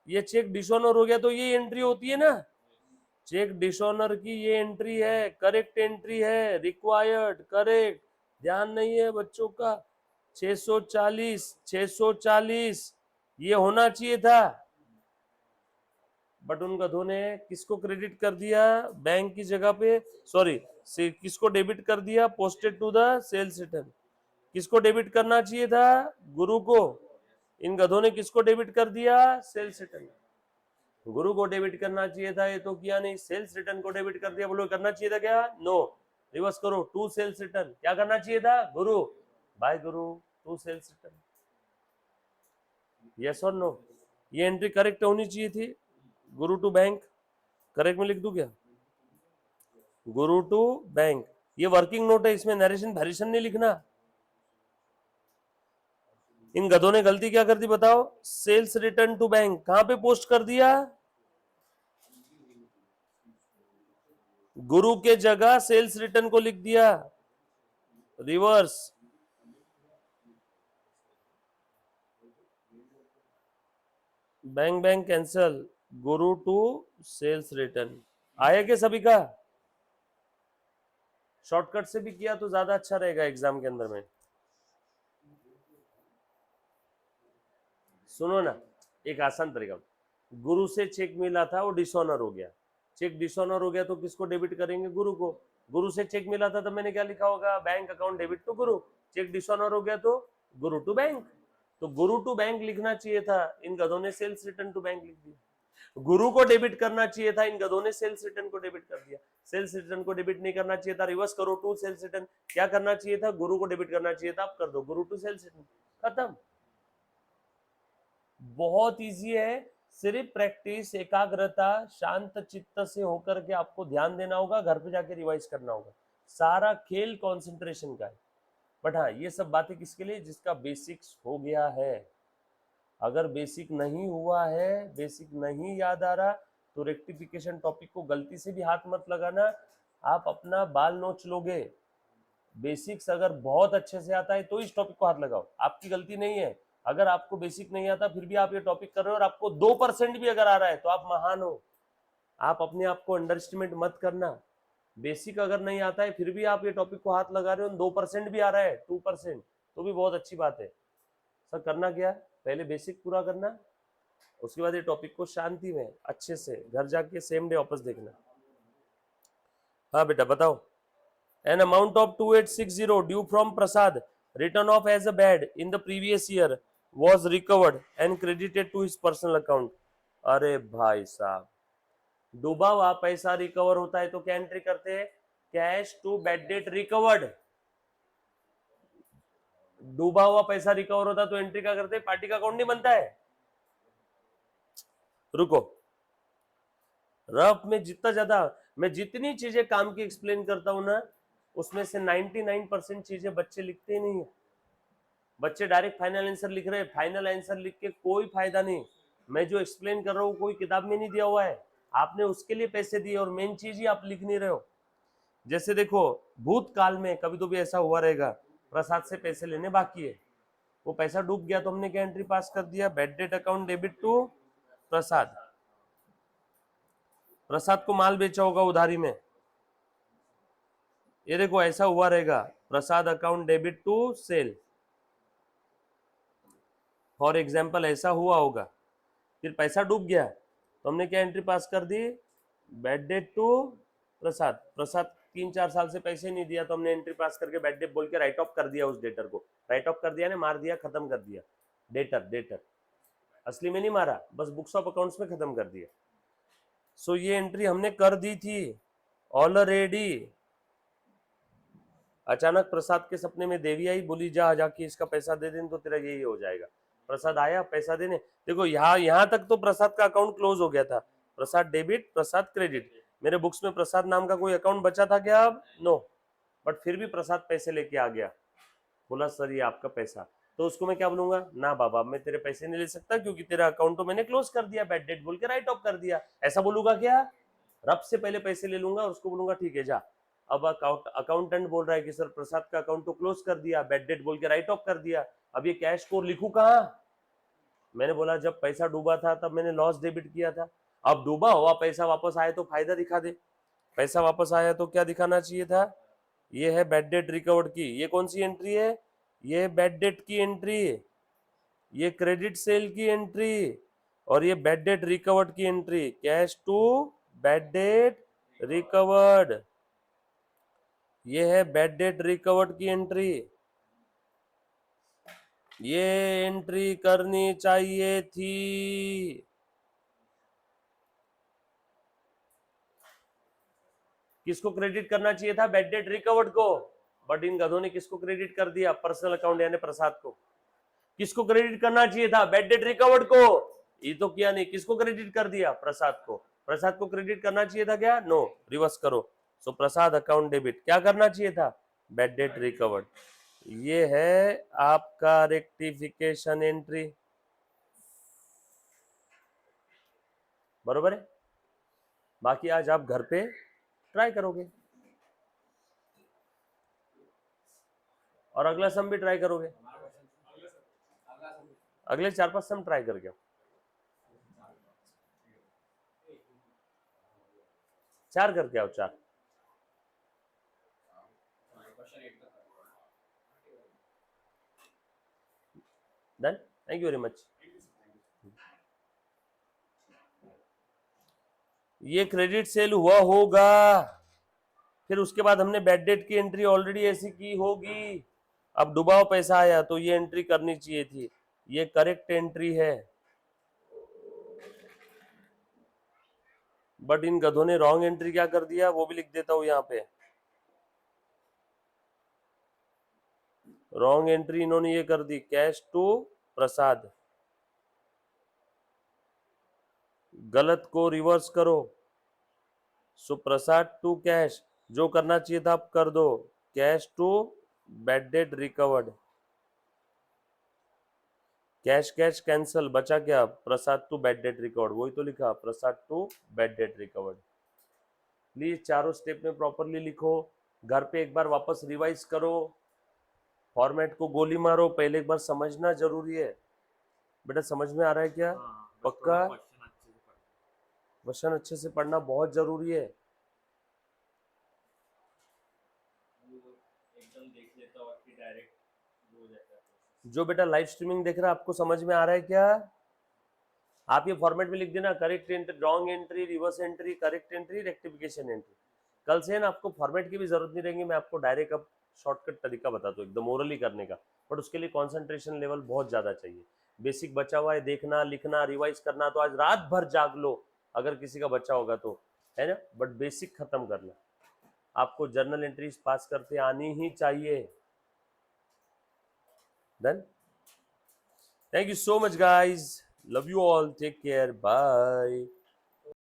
ये चेक डिसऑनर हो गया तो ये एंट्री होती है ना, चेक डिसऑनर की ये एंट्री है, करेक्ट एंट्री है, रिक्वायर्ड करेक्ट। ध्यान नहीं है बच्चों का, 640 ये होना चाहिए था, बट उन गधों ने किसको क्रेडिट कर दिया, बैंक की जगह पे, सॉरी किसको डेबिट कर दिया, posted to the sales return. किसको डेबिट करना चाहिए था, गुरु को। इन गधों ने किसको डेबिट कर दिया, सेल्स रिटर्न। गुरु को डेबिट करना चाहिए था, ये तो किया नहीं, सेल्स रिटर्न को डेबिट कर दिया। बोलो करना चाहिए था क्या, नो, रिवर्स करो, टू सेल्स रिटर्न। क्या करना चाहिए था, गुरु bye Guru to sales return. Yes और नो, ये एंट्री करेक्ट होनी चाहिए थी, गुरु टू बैंक। करेक्ट में लिख दूं क्या, गुरु टू बैंक। ये वर्किंग नोट है, इसमें नरेशन भैरिशन नहीं लिखना। इन गधों ने गलती क्या कर दी बताओ, सेल्स रिटर्न टू बैंक कहां पे पोस्ट कर दिया, गुरु के जगह सेल्स रिटर्न को लिख दिया, reverse. Bank bank cancel, Guru to sales return. आया क्या सभी का, शॉर्टकट से भी किया तो ज्यादा अच्छा रहेगा एग्जाम के अंदर में। सुनो ना, एक आसान तरीका, गुरु से चेक मिला था वो डिसऑनर हो गया, चेक डिसऑनर हो गया तो किसको डेबिट करेंगे, गुरु को। गुरु से चेक मिला था तो मैंने क्या लिखा होगा, bank account debit to Guru. Check dishonour हो गया तो गुरु टू बैंक, तो गुरु टू बैंक लिखना चाहिए था, इन गधों ने सेल्स रिटर्न टू बैंक लिख दिया। गुरु को डेबिट करना चाहिए था, इन गधों ने सेल्स रिटर्न को डेबिट कर दिया। सेल्स रिटर्न को डेबिट नहीं करना चाहिए था, रिवर्स करो, टू सेल्स रिटर्न। क्या करना चाहिए था, गुरु को डेबिट करना चाहिए था, आप कर दो गुरु टू सेल्स रिटर्न, खत्म। बहुत इजी है, सिर्फ प्रैक्टिस, एकाग्रता, शांत चित्त से होकर के आपको ध्यान देना होगा, घर पे जाके रिवाइज करना होगा। सारा खेल कंसंट्रेशन का है। बट हाँ, ये सब बातें किसके लिए, जिसका बेसिक्स हो गया है। अगर बेसिक नहीं हुआ है, बेसिक नहीं याद आ रहा, तो रेक्टिफिकेशन टॉपिक को गलती से भी हाथ मत लगाना, आप अपना बाल नोच लोगे। बेसिक्स अगर बहुत अच्छे से आता है तो इस टॉपिक को हाथ लगाओ, आपकी गलती नहीं है। अगर आपको बेसिक नहीं आता फिर भी आप ये टॉपिक कर रहे हो और आपको 2% भी अगर आ रहा है तो आप महान हो। आप अपने आप को अंडर एस्टिमेट मत करना। बेसिक अगर नहीं आता है फिर भी आप ये टॉपिक को हाथ लगा रहे हो, 2% भी आ रहा है, 2%, तो भी बहुत अच्छी बात है। सर करना क्या, पहले बेसिक पूरा करना, उसके बाद ये टॉपिक को शांति में अच्छे से घर जाके सेम डे वापस देखना। हाँ बेटा बताओ। An amount of 2860 due from Prasad, written off as a bad in the previous year, was recovered and credited to his personal account. अरे भाई साहब, डूबा हुआ पैसा रिकवर होता है तो क्या एंट्री करते हैं, cash to bad debt recovered. डूबा हुआ पैसा रिकवर होता तो एंट्री क्या करते हैं, पार्टी का अकाउंट नहीं बनता है। रुको, रफ में जितना ज्यादा मैं जितनी चीजें काम की एक्सप्लेन करता हूं ना, उसमें से 99% चीजें बच्चे लिखते ही नहीं है। बच्चे डायरेक्ट फाइनल आंसर लिख रहे हैं, फाइनल आंसर लिख के कोई फायदा नहीं। मैं जो एक्सप्लेन कर रहा हूँ कोई किताब में नहीं दिया हुआ है, आपने उसके लिए पैसे दिए और मेन चीज ही आप लिख नहीं रहे हो। जैसे देखो, भूतकाल में कभी तो भी ऐसा हुआ रहेगा, प्रसाद से पैसे लेने बाकी है, वो पैसा डूब गया तो हमने क्या एंट्री पास कर दिया, bad debt account debit to Prasad. Prasad को माल बेचा होगा उधारी में, ये देखो ऐसा हुआ रहेगा, Prasad account debit to sale, for example ऐसा हुआ होगा। फिर पैसा डूब गया तो हमने क्या एंट्री पास कर दी, बैड डेट टू प्रसाद। प्रसाद 3-4 साल से पैसे नहीं दिया तो हमने एंट्री पास करके बैड डेट बोल के राइट ऑफ कर दिया, उस डेटर को राइट ऑफ कर दिया ने, मार दिया, खत्म कर दिया। डेटर असली में नहीं मारा, बस बुक्स ऑफ अकाउंट्स में खत्म कर दिया। सो ये एंट्री हमने कर दी थी ऑलरेडी। अचानक प्रसाद के सपने में देवी आई, बोली जा जाके इसका पैसा दे दें तो तेरा यही हो जाएगा। प्रसाद आया पैसा देने, देखो यहाँ तक तो प्रसाद का अकाउंट क्लोज हो गया था, प्रसाद डेबिट प्रसाद क्रेडिट। मेरे बुक्स में प्रसाद नाम का कोई अकाउंट बचा था क्या अब, नो, बट फिर भी प्रसाद पैसे लेके आ गया, बोला सर ये आपका पैसा। तो उसको मैं क्या बोलूंगा, ना बाबा मैं तेरे पैसे नहीं ले सकता क्योंकि तेरा अकाउंट तो मैंने क्लोज कर दिया, बैड डेट बोल के राइट ऑफ कर दिया, ऐसा बोलूंगा क्या? रब से पहले पैसे ले लूंगा और उसको बोलूंगा ठीक है जा। अब अकाउंटेंट बोल रहा है कि सर प्रसाद का अकाउंट तो क्लोज कर दिया, बैड डेट बोल के राइट ऑफ कर दिया, अब ये कैश को लिखूं कहाँ? मैंने बोला जब पैसा डूबा था तब मैंने लॉस डेबिट किया था, अब डूबा हुआ पैसा वापस आए तो फायदा दिखा दे। पैसा वापस आया तो क्या दिखाना चाहिए था? ये है बैड डेट रिकवर्ड की, ये कौन सी एंट्री है? ये बैड डेट की एंट्री, ये क्रेडिट सेल की एंट्री, और ये बैड डेट रिकवर्ड की entry, cash to bad debt recovered, ये है बैड डेट रिकवर्ड की एंट्री। ये एंट्री करनी चाहिए थी। किसको क्रेडिट करना चाहिए था? बैड डेट रिकवर्ड को, बट इन गधों ने किसको क्रेडिट कर दिया? पर्सनल अकाउंट यानी प्रसाद को। किसको क्रेडिट करना चाहिए था? बैड डेट रिकवर्ड को, ये तो किया नहीं, किसको क्रेडिट कर दिया? प्रसाद को। प्रसाद को क्रेडिट करना चाहिए था क्या? नो, रिवर्स करो। सो प्रसाद अकाउंट डेबिट, क्या करना चाहिए था? Bad debt recovered. ये है आपका रेक्टिफिकेशन एंट्री, बरोबर है? बाकी आज आप घर पे ट्राई करोगे और अगला सम भी ट्राई करोगे, अगले 4-5 सम ट्राई करके आओ। 4 करके आओ, 4। Done, thank you very much. ये क्रेडिट सेल हुआ होगा, फिर उसके बाद हमने बैड डेट की एंट्री ऑलरेडी ऐसी की होगी, अब डुबाओ पैसा आया तो ये एंट्री करनी चाहिए थी, ये करेक्ट एंट्री है। बट इन गधों ने रॉन्ग एंट्री क्या कर दिया वो भी लिख देता हूं यहाँ पे। रॉन्ग एंट्री इन्होंने ये कर दी, कैश टू प्रसाद, गलत को रिवर्स करो। सो प्रसाद टू कैश, जो करना चाहिए था आप कर दो, cash to bad debt recovered, cash cash cancel, बचा क्या? Prasad to bad debt recovered, वही तो लिखा, Prasad to bad debt recovered. Please चारों स्टेप में प्रॉपरली लिखो, घर पे एक बार वापस रिवाइज करो, फॉर्मेट को गोली मारो, पहले एक बार समझना जरूरी है। बेटा समझ में आ रहा है क्या? पक्का? क्वेश्चन अच्छे से पढ़ना बहुत जरूरी है। जो बेटा लाइव स्ट्रीमिंग देख रहा है आपको समझ में आ रहा है क्या? आप ये फॉर्मेट में लिख देना, correct entry, wrong entry, reverse entry, correct entry, rectification entry. कल से ना आपको फॉर्मेट की भी जरूरत नहीं रहेगी, मैं आपको डायरेक्ट अब शॉर्टकट तरीका बताता हूँ एकदम ओरली करने का, बट उसके लिए कंसंट्रेशन लेवल बहुत ज्यादा चाहिए। बेसिक बचा हुआ है, देखना, लिखना, रिवाइज करना, तो आज रात भर जाग लो अगर किसी का बच्चा होगा तो, है ना, बट बेसिक खत्म करना। आपको जर्नल एंट्रीज पास करते आनी ही चाहिए। Done, thank you so much guys, love you all, take care, bye।